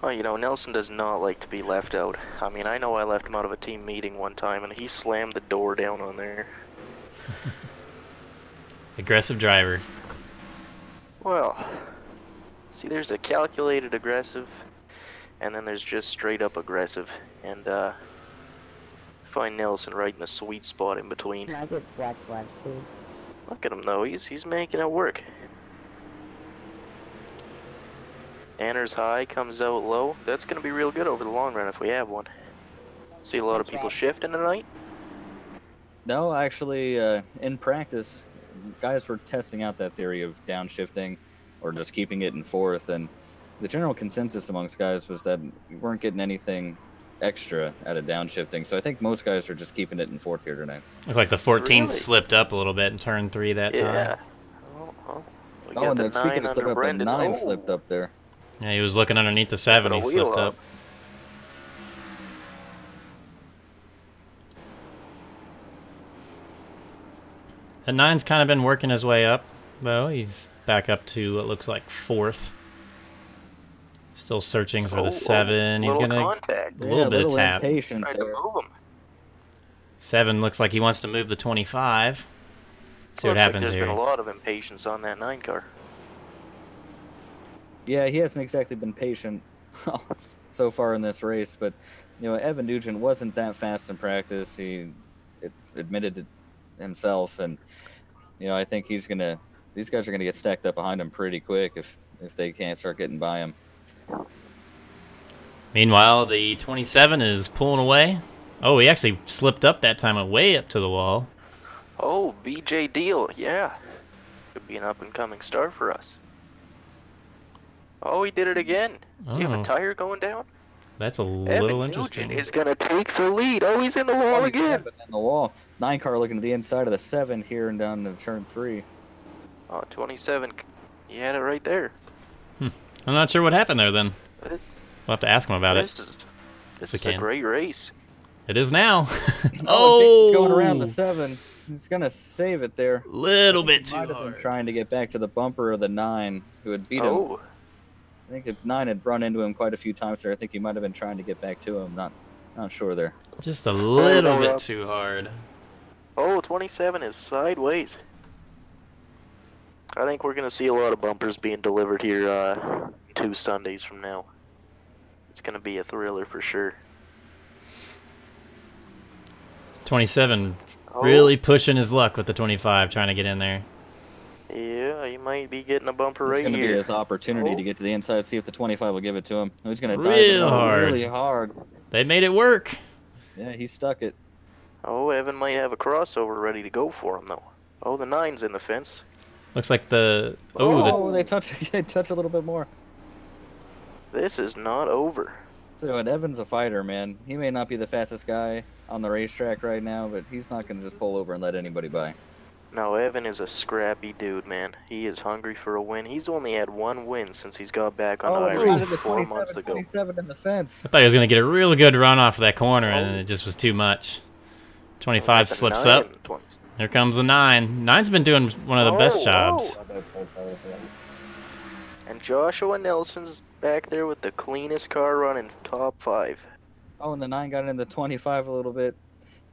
Oh, you know, Nelson does not like to be left out. I mean, I know I left him out of a team meeting one time, and he slammed the door down on there. Aggressive driver. Well, see, there's a calculated aggressive, and then there's just straight up aggressive. And, find Nelson right in the sweet spot in between. Can I get black flag too? Look at him, though. He's making it work. Enters high, comes out low. That's going to be real good over the long run if we have one. See a lot of people shifting tonight? No, actually, in practice, guys were testing out that theory of downshifting or just keeping it in fourth, and the general consensus amongst guys was that we weren't getting anything extra out of downshifting, so I think most guys are just keeping it in fourth here tonight. Looked like the 14 slipped up a little bit in turn 3 that time. Yeah. Oh, and then speaking of slipping up, the 9 slipped up there. Yeah, he was looking underneath the 7, he slipped up. The 9's kind of been working his way up, though. He's back up to what looks like 4th. Still searching for the 7. He's gonna contact. a little bit of tap. Impatient there. 7 looks like he wants to move the 25. See what happens there's here. There's been a lot of impatience on that 9 car. Yeah, he hasn't exactly been patient so far in this race, but you know, Evan Nugent wasn't that fast in practice. He admitted it himself, and you know, I think these guys are gonna get stacked up behind him pretty quick if they can't start getting by him. Meanwhile, the 27 is pulling away. Oh, he actually slipped up that time, way up to the wall. Oh, BJ Deal, yeah. Could be an up-and-coming star for us. Oh, he did it again. Do you have a tire going down? That's a little Evan interesting. Nugent is going to take the lead. Oh, he's in the wall again. In the wall. 9 car looking to the inside of the 7 here and down to turn 3. Oh, 27. He had it right there. I'm not sure what happened there then. We'll have to ask him about this it. This is a great race. It is now. He's going around the 7. He's going to save it there. Little bit too hard. Might have been hard. trying to get back to the bumper of the 9 who had beat him. I think if 9 had run into him quite a few times there, I think he might have been trying to get back to him. Not sure there. Just a little bit too hard. Oh, 27 is sideways. I think we're going to see a lot of bumpers being delivered here 2 Sundays from now. It's going to be a thriller for sure. 27 really pushing his luck with the 25, trying to get in there. Yeah, he might be getting a bumper right here. It's going to be his opportunity to get to the inside, see if the 25 will give it to him. He's going to dive really hard. They made it work. Yeah, he stuck it. Oh, Evan might have a crossover ready to go for him, though. Oh, the 9's in the fence. Looks like the... they touch a little bit more. This is not over. So, and Evan's a fighter, man. He may not be the fastest guy on the racetrack right now, but he's not going to just pull over and let anybody by. No, Evan is a scrappy dude, man. He is hungry for a win. He's only had 1 win since he's got back on iRacing 4 months ago. 27 in the fence. I thought he was going to get a real good run off of that corner, and it just was too much. 25 slips up. Here comes the 9. 9's been doing one of the best jobs. And Joshua Nelson's back there with the cleanest car running, top 5. Oh, and the 9 got in the 25 a little bit.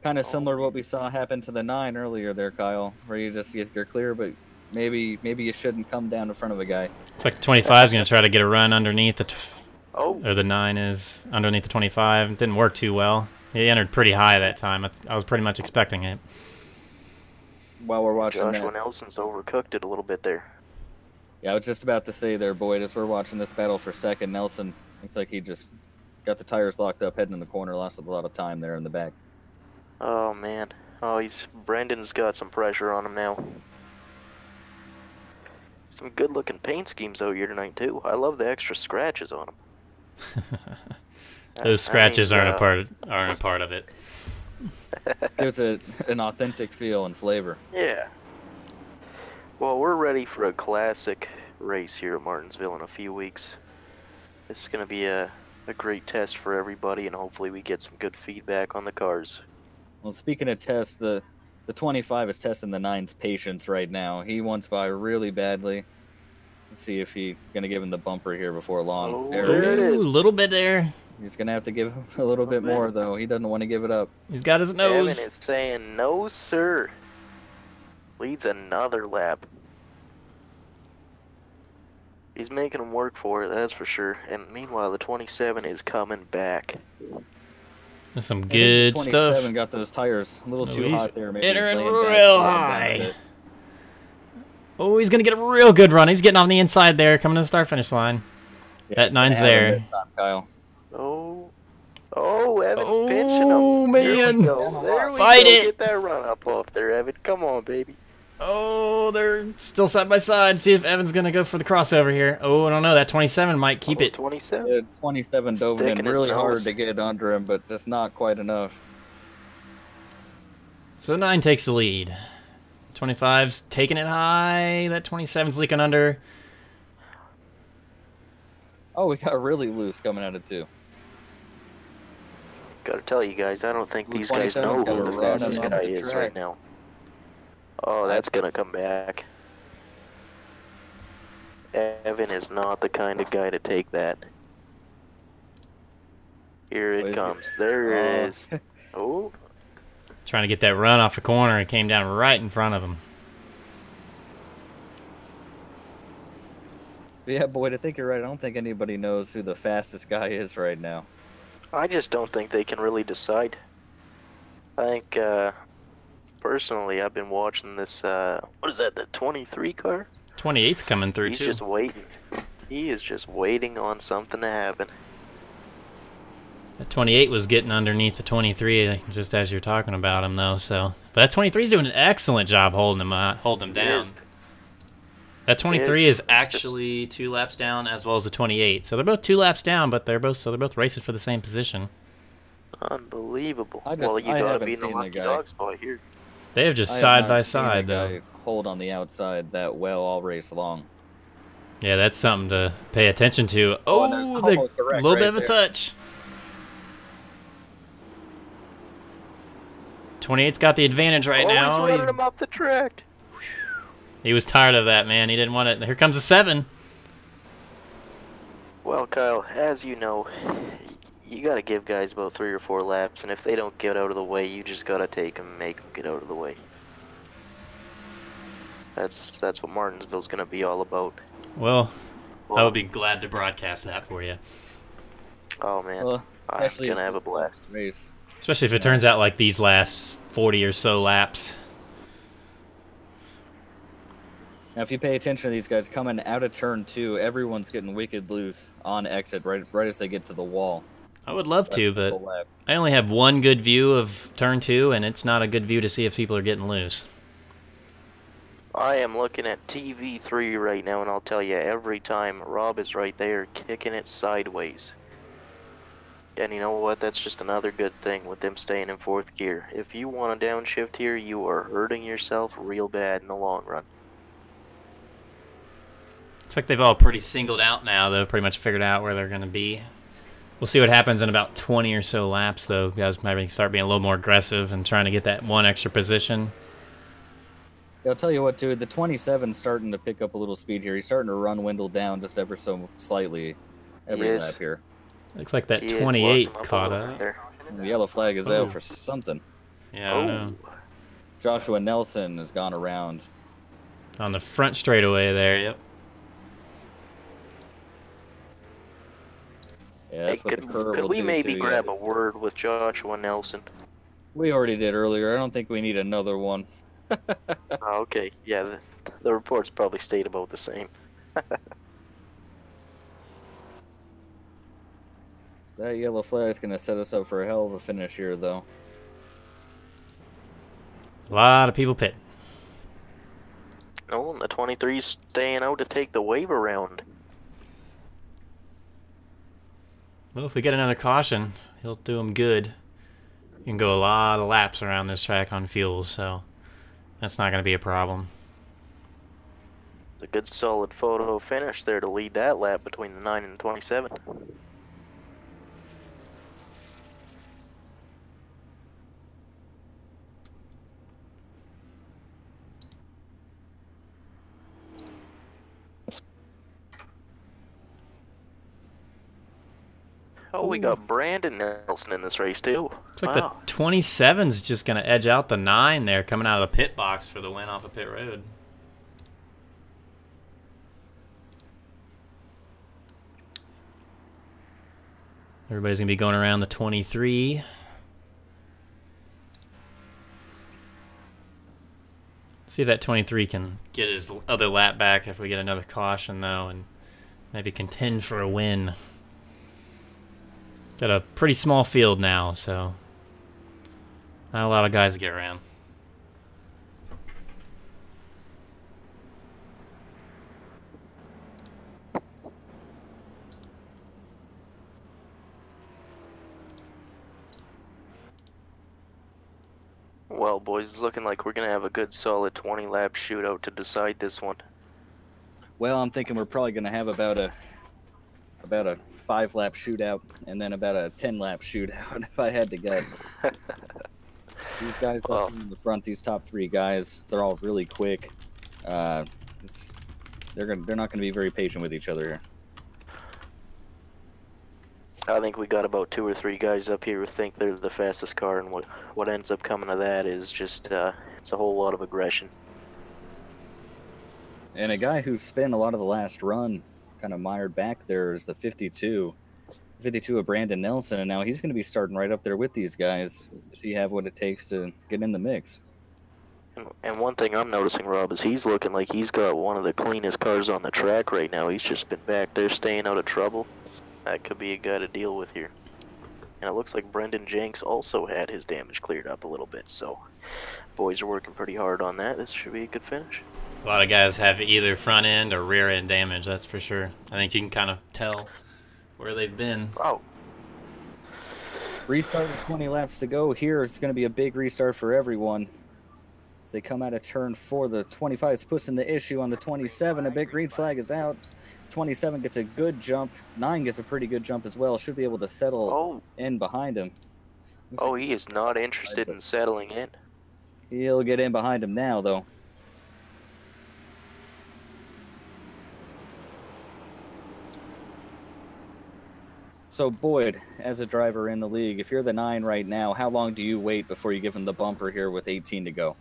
Kind of similar to what we saw happen to the 9 earlier there, Kyle, where you just you're clear, but maybe you shouldn't come down in front of a guy. Looks like the 25 is going to try to get a run underneath or the 9 is underneath the 25. It didn't work too well. He entered pretty high that time. I was pretty much expecting it. While we're watching Joshua Nelson's overcooked it a little bit there. Yeah, I was just about to say there, Boyd, as we're watching this battle for second, Nelson looks like he just got the tires locked up, heading in the corner, lost a lot of time there in the back. Oh, man. Oh, Brendan's got some pressure on him now. Some good-looking paint schemes out here tonight, too. I love the extra scratches on them. Those scratches aren't a part of it. Gives it an authentic feel and flavor. Yeah. Well, we're ready for a classic race here at Martinsville in a few weeks. This is going to be a great test for everybody, and hopefully we get some good feedback on the cars. Well, speaking of tests, the 25 is testing the 9's patience right now. He wants by really badly. Let's see if he's going to give him the bumper here before long. Oh, there it is. A little bit there. He's going to have to give him a little bit more, though. He doesn't want to give it up. He's got his nose. Evan is saying, no, sir. Leads another lap. He's making him work for it, that's for sure. And meanwhile, the 27 is coming back. That's some good 27 stuff. Got those tires a little too hot there. Maybe Entering laying back real a high. bit. Oh, he's going to get a real good run. He's getting on the inside there, coming to the start-finish line. Yeah, that 9's there. This time, Kyle. Oh, Evan's pinching him. Oh, man. There we go. Fight it. Get that run up off there, Evan. Come on, baby. Oh, they're still side by side. See if Evan's going to go for the crossover here. Oh, I don't know. That 27 might keep it. 27? Yeah, 27 dove in Sticking his really nose. hard to get under him, but just not quite enough. So 9 takes the lead. 25's taking it high. That 27's leaking under. Oh, we got really loose coming out of 2. Gotta tell you guys, I don't think Blue these guys know 27's got who a the run fastest on guy the is track. right now. Oh, that's gonna come back. Evan is not the kind of guy to take that. Here it comes. There it is. Oh. Trying to get that run off the corner. It came down right in front of him. Yeah, Boyd, I think you're right. I don't think anybody knows who the fastest guy is right now. I just don't think they can really decide. I think, personally, I've been watching this, what is that, the 23 car? 28's coming through, He's too. just waiting. He is just waiting on something to happen. The 28 was getting underneath the 23, just as you're talking about him, though. So, but that 23's doing an excellent job holding him down. That 23 is actually 2 laps down, as well as the 28. So they're both 2 laps down, but they're both racing for the same position. Unbelievable. I Well, you gotta haven't be in the seen the lucky guy. dog spot here. They have just I have side not by seen side, a though. guy hold on the outside that well all race long. Yeah, that's something to pay attention to. Oh, Oh, and there's almost a a wreck little right bit of a there. touch. 28's got the advantage right now. He's running him off the track. He was tired of that, man. He didn't want it. Here comes a 7. Well, Kyle, as you know, you gotta give guys about 3 or 4 laps, and if they don't get out of the way, you just gotta take them and make them get out of the way. That's what Martinsville's gonna be all about. Well, I would be glad to broadcast that for you. Oh man, Well, I'm actually, gonna have a blast. Race. Especially if it turns out like these last 40 or so laps. Now, if you pay attention to these guys coming out of turn 2, everyone's getting wicked loose on exit right as they get to the wall. I would love to, That's the but full lap. I only have one good view of turn 2, and it's not a good view to see if people are getting loose. I am looking at TV3 right now, and I'll tell you, every time Rob is right there kicking it sideways. And you know what? That's just another good thing with them staying in 4th gear. If you want to downshift here, you are hurting yourself real bad in the long run. Looks like they've all pretty singled out now, though. Pretty much figured out where they're going to be. We'll see what happens in about 20 or so laps, though. Guys maybe start being a little more aggressive and trying to get that one extra position. I'll tell you what, dude, the 27's starting to pick up a little speed here. He's starting to run Wendell down just ever so slightly every lap here. Looks like that He is 28 locking up a caught little bit up. there. The yellow flag is Oh. out for something. Yeah, I don't know. Joshua Nelson has gone around. On the front straightaway there, yep. Yeah, that's what the curve could will we do maybe to grab you. a word with Joshua Nelson? We already did earlier. I don't think we need another one. Oh, okay, yeah, the reports probably stayed about the same. That yellow flag is going to set us up for a hell of a finish here, though. A lot of people pitting. Oh, and the 23's staying out to take the wave around. Well, if we get another caution, he'll do him good. You can go a lot of laps around this track on fuel, so that's not going to be a problem. It's a good solid photo finish there to lead that lap between the 9 and the 27. Oh, we got Brandon Nelson in this race too. Looks like the 27's just going to edge out the 9 there, coming out of the pit box for the win off of pit road. Everybody's going to be going around the 23. See if that 23 can get his other lap back if we get another caution, though, and maybe contend for a win. Got a pretty small field now, so not a lot of guys to get around. Well, boys, it's looking like we're going to have a good solid 20-lap shootout to decide this one. Well, I'm thinking we're probably going to have about a 5-lap shootout and then about a 10-lap shootout, if I had to guess. These guys up in the front, these top 3 guys, they're all really quick. They're not going to be very patient with each other here. I think we got about 2 or 3 guys up here who think they're the fastest car, and what ends up coming of that is just it's a whole lot of aggression. And a guy who spent a lot of the last run kind of mired back there is the 52 of Brandon Nelson, and now he's going to be starting right up there with these guys. Does he have what it takes to get in the mix? And one thing I'm noticing, Rob, is he's looking like he's got one of the cleanest cars on the track right now. He's just been back there staying out of trouble. That could be a guy to deal with here. And it looks like Brendan Jenks also had his damage cleared up a little bit, so boys are working pretty hard on that. This should be a good finish. A lot of guys have either front end or rear end damage, that's for sure. I think you can kind of tell where they've been. Oh. Restart with 20 laps to go here. It's going to be a big restart for everyone. As they come out of turn 4, the 25 is pushing the issue on the 27. A big green flag is out. 27 gets a good jump. 9 gets a pretty good jump as well. Should be able to settle in behind him. He is not interested in settling in. He'll get in behind him now, though. So, Boyd, as a driver in the league, if you're the 9 right now, how long do you wait before you give him the bumper here with 18 to go?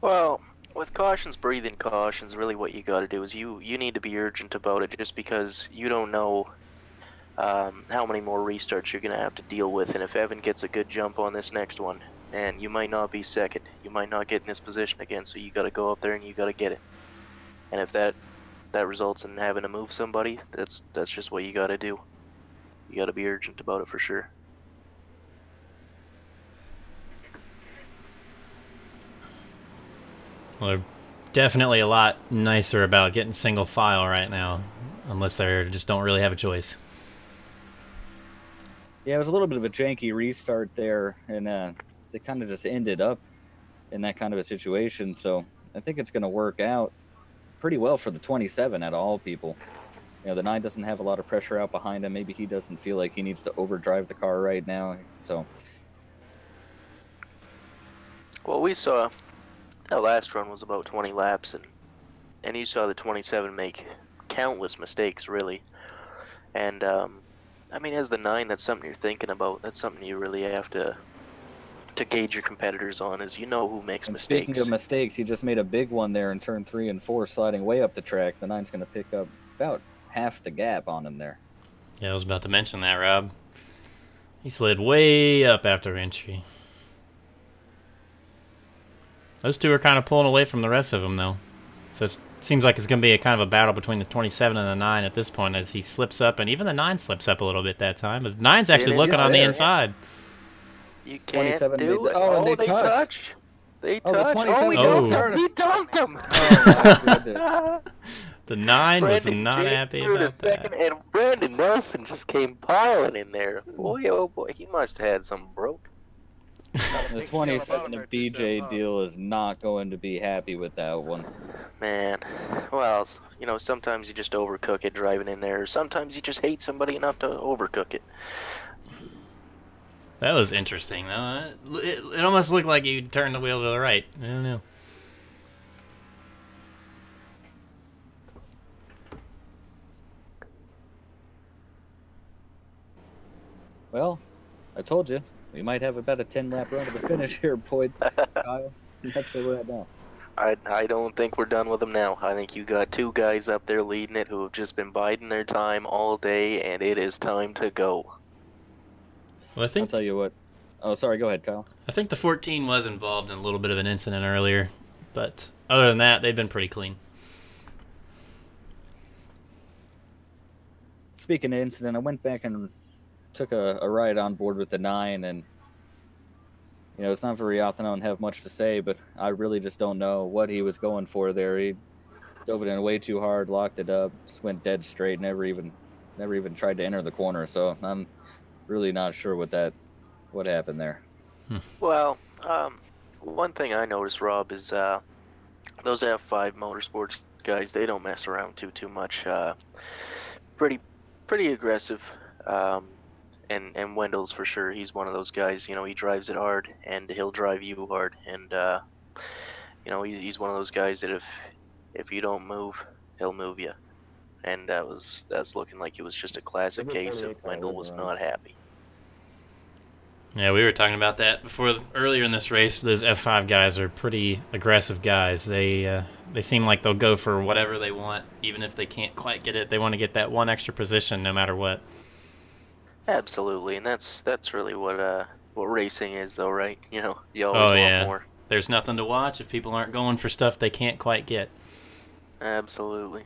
Well, with cautions, breathing cautions, really what you got to do is you need to be urgent about it, just because you don't know how many more restarts you're going to have to deal with. And if Evan gets a good jump on this next one, and you might not be second, you might not get in this position again, so you got to go up there and you got to get it. And if that results in having to move somebody, that's just what you got to do. You got to be urgent about it for sure. Well, they're definitely a lot nicer about getting single file right now, unless they just don't really have a choice. Yeah, it was a little bit of a janky restart there, and they kind of just ended up in that kind of a situation. So I think it's going to work out pretty well for the 27 out of all people. You know, the 9 doesn't have a lot of pressure out behind him. Maybe he doesn't feel like he needs to overdrive the car right now. So, well, we saw that last run was about 20 laps, and you saw the 27 make countless mistakes, really. And I mean, as the 9, that's something you're thinking about. That's something you really have to to gauge your competitors on, is you know who makes And mistakes. speaking of mistakes, he just made a big one there in turn 3 and 4, sliding way up the track. The 9's going to pick up about half the gap on him there. Yeah, I was about to mention that, Rob. He slid way up after entry. Those two are kind of pulling away from the rest of them, though. So it seems like it's going to be a kind of a battle between the 27 and the 9 at this point as he slips up, and even the 9 slips up a little bit that time. But 9's actually looking on the inside. You can't 27 do made it. the- oh, and Oh, they touched. They Oh, the touched. 27 he Oh. dumped him. He dumped him. Oh, my goodness. The 9 was Brandon not James happy threw about the second, that. and Brandon Nelson just came piling in there. Boy, oh boy, he must have had something broke. The 27 to BJ deal is not going to be happy with that one. Man, well, you know, sometimes you just overcook it driving in there. Sometimes you just hate somebody enough to overcook it. That was interesting, though. It almost looked like you turned the wheel to the right. I don't know. Well, I told you, we might have about a 10-lap run to the finish here, Boyd. Kyle, that's where we're at now. I don't think we're done with them now. I think you got two guys up there leading it who have just been biding their time all day, and it is time to go. Well, I think I'll tell you what. Oh, sorry. Go ahead, Kyle. I think the 14 was involved in a little bit of an incident earlier, but other than that, they've been pretty clean. Speaking of incident, I went back and took a ride on board with the 9, and you know, it's not very often I don't have much to say, but I really just don't know what he was going for there. He dove it in way too hard, locked it up, just went dead straight, never even tried to enter the corner. So I'm really not sure what happened there. Well, one thing I noticed, Rob, is those F5 Motorsports guys, they don't mess around too much. Pretty aggressive. And Wendell's for sure. He's one of those guys. You know, he drives it hard, and he'll drive you hard. And you know, he's one of those guys that if you don't move, he'll move you. And that's looking like it was just a classic case of Wendell was not happy. Yeah, we were talking about that earlier in this race. Those F5 guys are pretty aggressive guys. They seem like they'll go for whatever they want, even if they can't quite get it. They want to get that one extra position no matter what. Absolutely, and that's really what racing is, though, right? You know, you always want more. There's nothing to watch if people aren't going for stuff they can't quite get. Absolutely.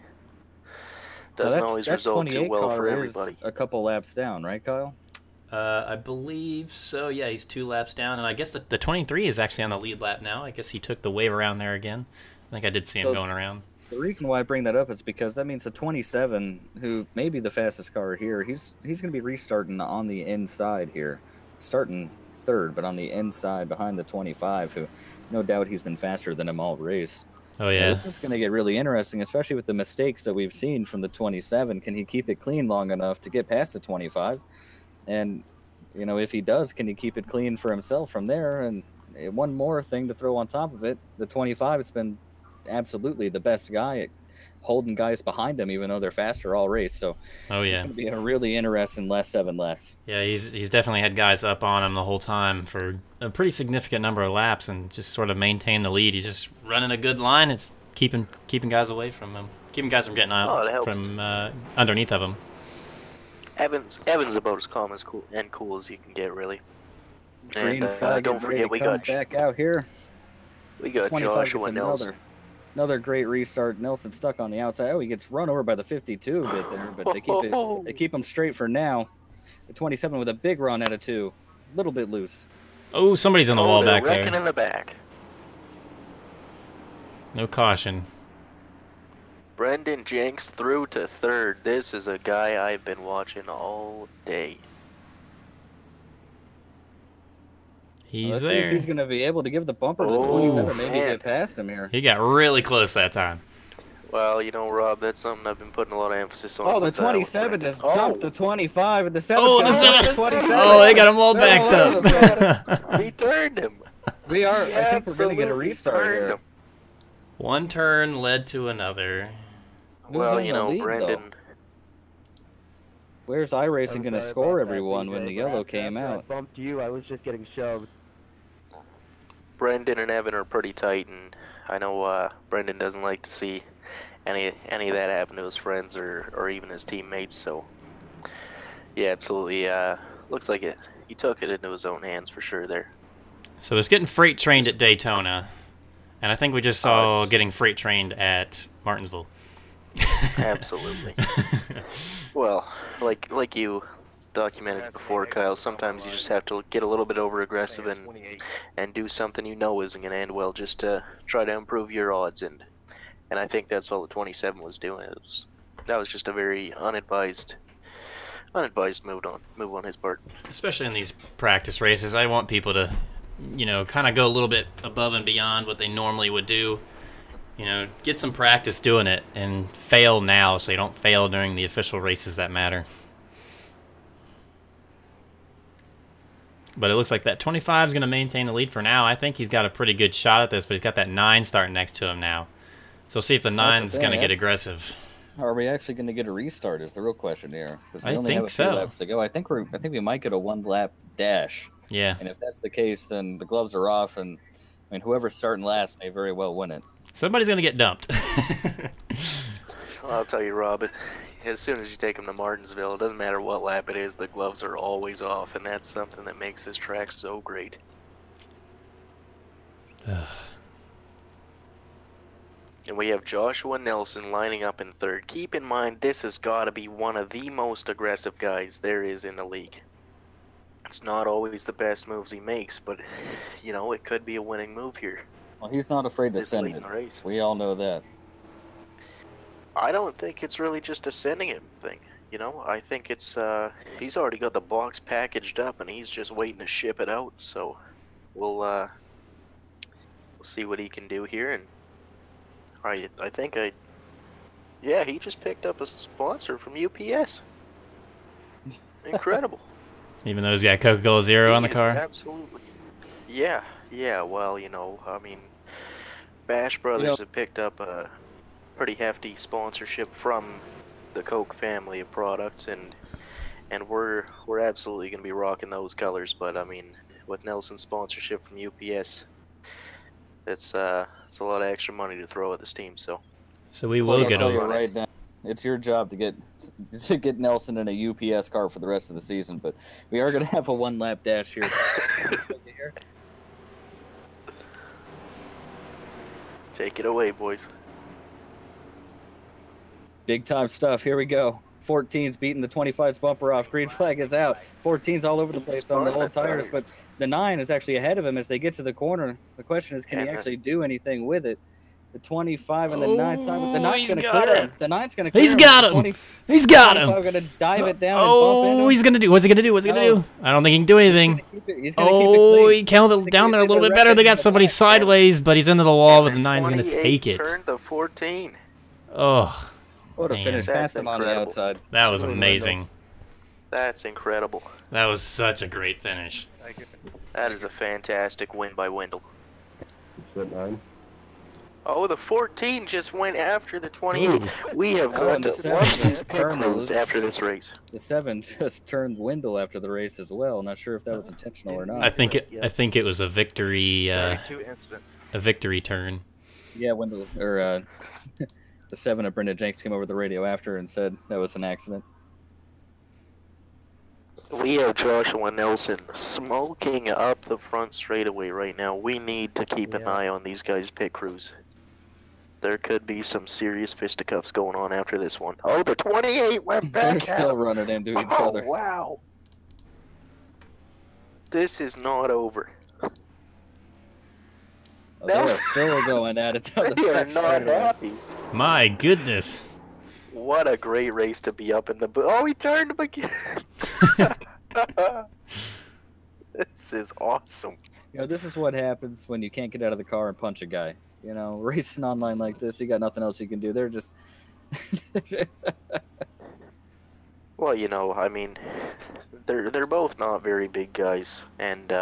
Doesn't always result too well for everybody. A couple laps down, right, Kyle? I believe so. Yeah, he's 2 laps down, and I guess the 23 is actually on the lead lap now. I guess he took the wave around there again. I think I did see him going around. The reason why I bring that up is because that means the 27, who may be the fastest car here, he's going to be restarting on the inside here, starting third, but on the inside behind the 25, who no doubt he's been faster than him all race. Oh yeah, this is going to get really interesting, especially with the mistakes that we've seen from the 27. Can he keep it clean long enough to get past the 25? And you know, if he does, can he keep it clean for himself from there? And one more thing to throw on top of it, the 25 has been absolutely the best guy at holding guys behind him, even though they're faster all race. So it's going to be a really interesting last 7 laps. Yeah, he's definitely had guys up on him the whole time for a pretty significant number of laps, and just sort of maintain the lead. He's just running a good line. It's keeping guys away from him, keeping guys from getting out from underneath of him. Evan's about as calm as cool as you can get, really. Green and flag, don't forget we got back out here. We got 25 Joshua Nelson. Another great restart. Nelson stuck on the outside. Oh, he gets run over by the 52 a bit there, but they keep him straight for now. The 27 with a big run out of 2, a little bit loose. Oh, somebody's on the wall back there. Wrecking in the back. No caution. Brendan Jenks through to third. This is a guy I've been watching all day. Let's see if he's going to be able to give the bumper to the 27, maybe get past him here. He got really close that time. Well, you know, Rob, that's something I've been putting a lot of emphasis on. Oh, the 27 just dumped the 25, and the 7's the 27. Oh, they got him all backed up. He turned him. I think we're going to get a restart here. One turn led to another. Well, you know, Brendan. Where's iRacing going to score everyone when the yellow came out? I bumped you. I was just getting shoved. Brendan and Evan are pretty tight, and I know Brendan doesn't like to see any of that happen to his friends or even his teammates. So yeah, absolutely. Looks like he took it into his own hands for sure there. So it's getting freight trained at Daytona, and I think we just saw getting freight trained at Martinsville. Absolutely. Well, like you documented before, Kyle, sometimes you just have to get a little bit over aggressive and do something you know isn't going to end well just to try to improve your odds, and I think that's all the 27 was doing. That was just a very unadvised move on his part. Especially in these practice races, I want people to, you know, kind of go a little bit above and beyond what they normally would do. You know, get some practice doing it and fail now so you don't fail during the official races that matter. But it looks like that 25 is going to maintain the lead for now. I think he's got a pretty good shot at this, but he's got that 9 starting next to him now. So we'll see if the 9 is going to get aggressive. Are we actually going to get a restart is the real question here. Because we I only have think a few so. laps to go. I think we might get a 1-lap dash. Yeah. And if that's the case, then the gloves are off, and I mean, whoever's starting last may very well win it. Somebody's going to get dumped. Well, I'll tell you, Rob, as soon as you take him to Martinsville, it doesn't matter what lap it is, the gloves are always off, and that's something that makes this track so great. And we have Joshua Nelson lining up in 3rd. Keep in mind, this has got to be one of the most aggressive guys there is in the league. It's not always the best moves he makes, but, you know, it could be a winning move here. Well, he's not afraid to send it. We all know that. I don't think it's really just a sending it thing. You know, I think it's he's already got the box packaged up and he's just waiting to ship it out. So we'll see what he can do here. And yeah, he just picked up a sponsor from UPS. Incredible. Even though he's got Coca-Cola Zero on the car? Absolutely. Yeah. Well, you know, I mean, Bash Brothers have picked up a pretty hefty sponsorship from the Coke family of products, and we're absolutely going to be rocking those colors. But I mean, with Nelson's sponsorship from UPS, it's a lot of extra money to throw at this team. So we will get over right now. It's your job to get Nelson in a UPS car for the rest of the season, but we are going to have a 1-lap dash here. Take it away, boys. Big time stuff. Here we go. 14's beating the 25's bumper off. Green flag is out. 14's all over the place on the whole tires, but the 9 is actually ahead of him as they get to the corner. The question is, can he actually do anything with it? The 25 and the 9's time, but the 9's going to clear him. The 9's going to clear him. He's got him. He's got him. Going to dive it down and bump into him. He's going to do. What's he going to do? What's he going to do? I don't think he can do anything. He's gonna keep it clean. He counted it down there a little bit better. They got somebody sideways, but he's into the wall, but the 9's going to take it. Turned the 14. Oh. What a finish. Past him on the outside. That was amazing. That's incredible. That was such a great finish. That is a fantastic win by Wendell. 9. Oh, the 14 just went after the 28. We have got to watch these turns after this race. The 7 just turned Wendell after the race as well. Not sure if that was intentional or not. I think it was a victory. A victory turn. Yeah, Wendell or the 7 of Brenda Jenks came over the radio after and said that was an accident. We have Joshua Nelson smoking up the front straightaway right now. We need to keep an eye on these guys' pit crews. There could be some serious fisticuffs going on after this one. Oh, the 28 went back. They're still running into each other. Wow. This is not over. They're still going at it. They are not happy. My goodness. What a great race to be up in the... Oh, he turned him again. This is awesome. You know, this is what happens when you can't get out of the car and punch a guy. You know, racing online like this, you got nothing else you can do. They're just... Well, you know, I mean, they're both not very big guys, and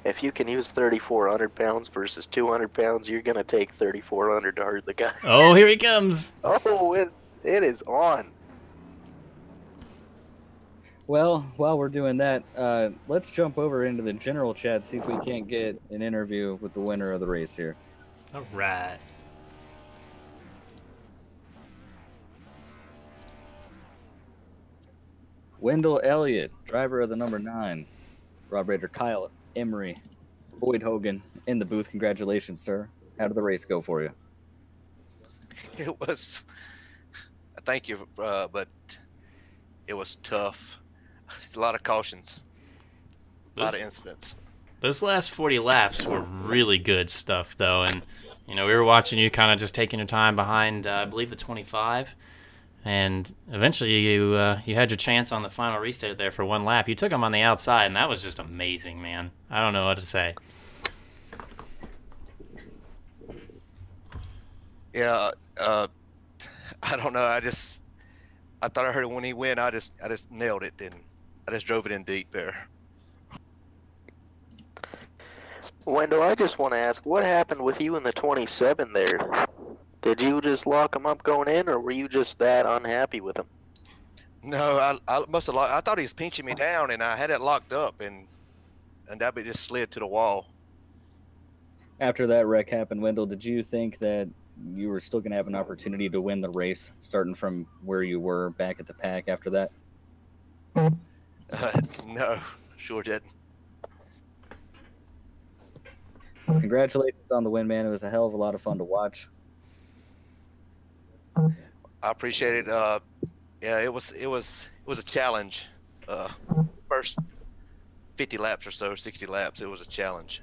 if you can use 3,400 pounds versus 200 pounds, you're gonna take 3,400 to hurt the guy. Oh, here he comes! Oh, it is on. Well, while we're doing that, let's jump over into the general chat, see if we can't get an interview with the winner of the race here. All right. Wendell Elliott, driver of the number 9. Rob Raider, Kyle Emery, Boyd Hogan in the booth. Congratulations, sir. How did the race go for you? It was, thank you, but it was tough. A lot of cautions, a lot of incidents. Those last 40 laps were really good stuff, though, and we were watching you kind of just taking your time behind, I believe, the 25, and eventually you had your chance on the final restart there for one lap. You took him on the outside, and that was just amazing, man. I don't know what to say. Yeah, I don't know. I thought I heard it when he went. I just nailed it. Then I just drove it in deep there. Wendell, I just want to ask, what happened with you in the 27 there? Did you just lock him up going in, or were you just that unhappy with him? No, I must have. I thought he was pinching me down, and I had it locked up, and that just slid to the wall. After that wreck happened, Wendell, did you think that you were still going to have an opportunity to win the race, starting from where you were back at the pack after that? No, sure didn't. Congratulations on the win, man. It was a hell of a lot of fun to watch. I appreciate it. Yeah, it was a challenge. First 50 laps or so, 60 laps, it was a challenge.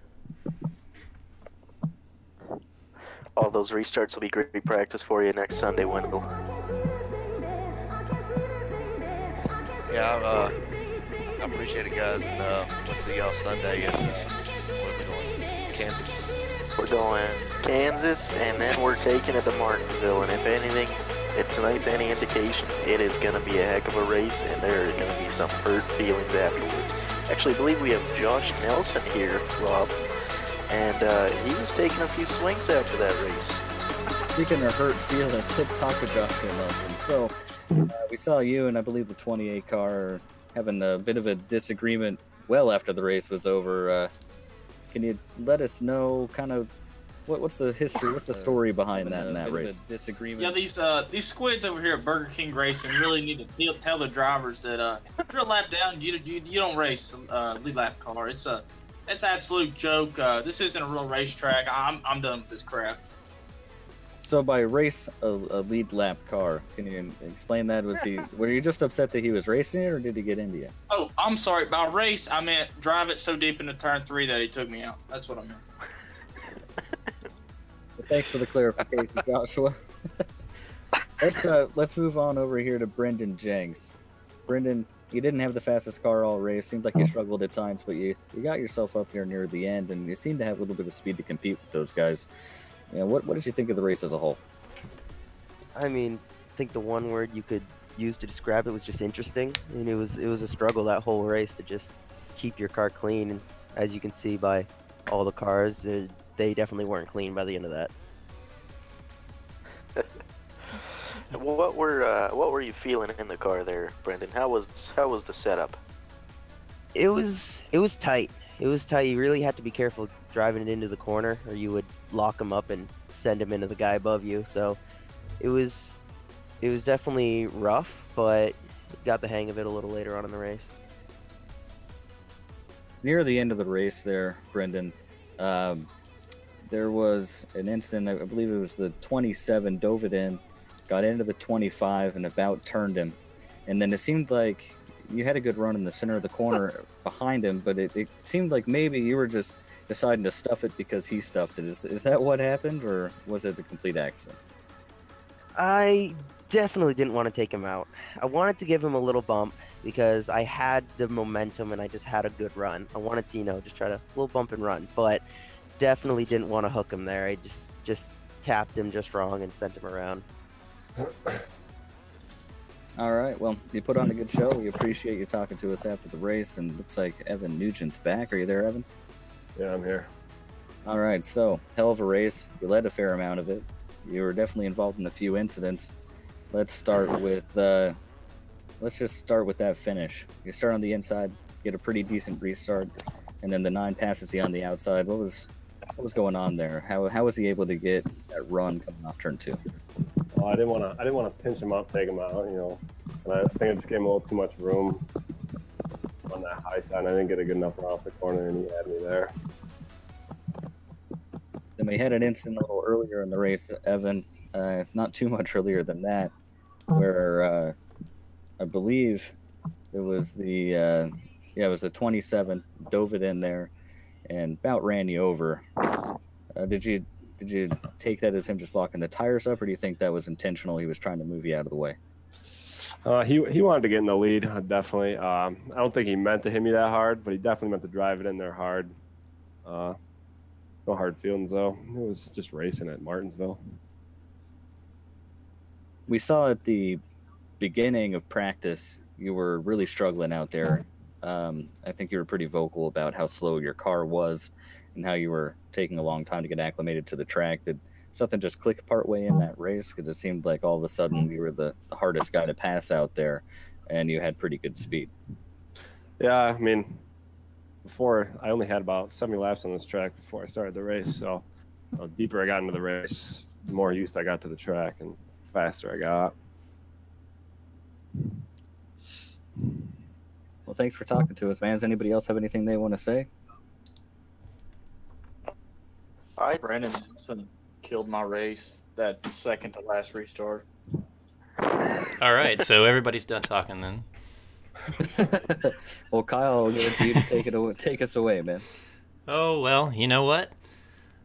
All those restarts will be great practice for you next Sunday, Wendell. Yeah, I appreciate it, guys, and we'll see y'all Sunday. And where are we going? Kansas. We're going Kansas, and then we're taking it to Martinsville. And if anything, if tonight's any indication, it is going to be a heck of a race, and there are going to be some hurt feelings afterwards. Actually, I believe we have Josh Nelson here, Rob, and he was taking a few swings after that race. Speaking of hurt feelings, let's talk to Joshua Nelson. So, we saw you and I believe the 28 car having a bit of a disagreement well after the race was over. Can you let us know kind of what's the history, what's the story behind that in that race? Disagreement. Yeah, these squids over here at Burger King Racing really need to tell the drivers that if you're a lap down, you don't race a lead lap car. It's an absolute joke. This isn't a real racetrack. I'm done with this crap. So by race a lead lap car, can you explain that? Were you just upset that he was racing it, or did he get into you? Oh, I'm sorry. By race, I meant drive it so deep into turn 3 that he took me out. That's what I meant. Well, thanks for the clarification, Joshua. Let's move on over here to Brendan Jenks. Brendan, you didn't have the fastest car all race. Seemed like you struggled at times, but you got yourself up there near the end, and you seemed to have a little bit of speed to compete with those guys. Yeah, what did you think of the race as a whole? I mean, I think the one word you could use to describe it was just interesting. I mean, it was a struggle that whole race to just keep your car clean. And as you can see by all the cars, they definitely weren't clean by the end of that. What were you feeling in the car there, Brendan? How was the setup? It was tight. It was tight. You really had to be careful driving it into the corner, or you would lock him up and send him into the guy above you. So it was definitely rough, but got the hang of it a little later on in the race. Near the end of the race there, Brendan, there was an incident, I believe it was the 27 dove it in, got into the 25 and about turned him. And then it seemed like you had a good run in the center of the corner behind him, but it seemed like maybe you were just deciding to stuff it because he stuffed it. Is that what happened, or was it a complete accident? I definitely didn't want to take him out. I wanted to give him a little bump because I had the momentum and I just had a good run. I wanted to, just try to little bump and run, but definitely didn't want to hook him there. I just tapped him just wrong and sent him around. All right, well, you put on a good show. We appreciate you talking to us after the race, and looks like Evan Nugent's back. Are you there, Evan? Yeah, I'm here. All right, so hell of a race. You led a fair amount of it. You were definitely involved in a few incidents. Let's start with let's just start with that finish. You start on the inside, get a pretty decent restart, and then the 9 passes you on the outside. What was going on there? How was he able to get that run coming off turn 2? Well, I didn't want to pinch him up, take him out, you know. And I think I just gave him a little too much room on that high side. I didn't get a good enough run off the corner, and he had me there. Then we had an incident a little earlier in the race, Evan, not too much earlier than that, where I believe it was the 27, dove it in there, and about ran you over. Did you take that as him just locking the tires up, or do you think that was intentional? He was trying to move you out of the way. He wanted to get in the lead, definitely. I don't think he meant to hit me that hard, but he definitely meant to drive it in there hard. No hard feelings, though. It was just racing at Martinsville. We saw at the beginning of practice you were really struggling out there. I think you were pretty vocal about how slow your car was and how you were taking a long time to get acclimated to the track. Did something just click partway in that race? Because it seemed like all of a sudden you were the hardest guy to pass out there, and you had pretty good speed. Yeah, I mean, before I only had about 70 laps on this track before I started the race. So the deeper I got into the race, the more used I got to the track and faster I got. Well, thanks for talking to us, man. Does anybody else have anything they want to say? Brandon Nelson killed my race. That second to last restart. All right, so everybody's done talking then. Well, Kyle, I'll give it to you to take us away, man. Oh, well, you know what?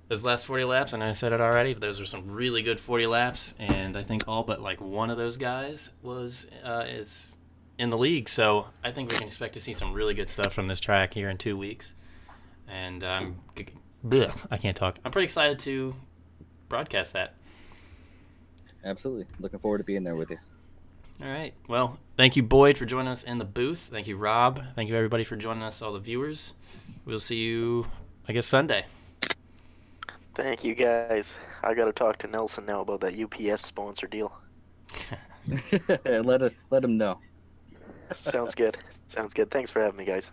Those last 40 laps, I know I said it already, but those were some really good 40 laps, and I think all but like one of those guys is in the league. So I think we can expect to see some really good stuff from this track here in 2 weeks. And I can't talk. I'm pretty excited to broadcast that. Absolutely. Looking forward to being there with you. All right. Well, thank you, Boyd, for joining us in the booth. Thank you, Rob. Thank you, everybody, for joining us, all the viewers. We'll see you, I guess, Sunday. Thank you, guys. I got to talk to Nelson now about that UPS sponsor deal. Let him know. Sounds good. Sounds good. Thanks for having me, guys.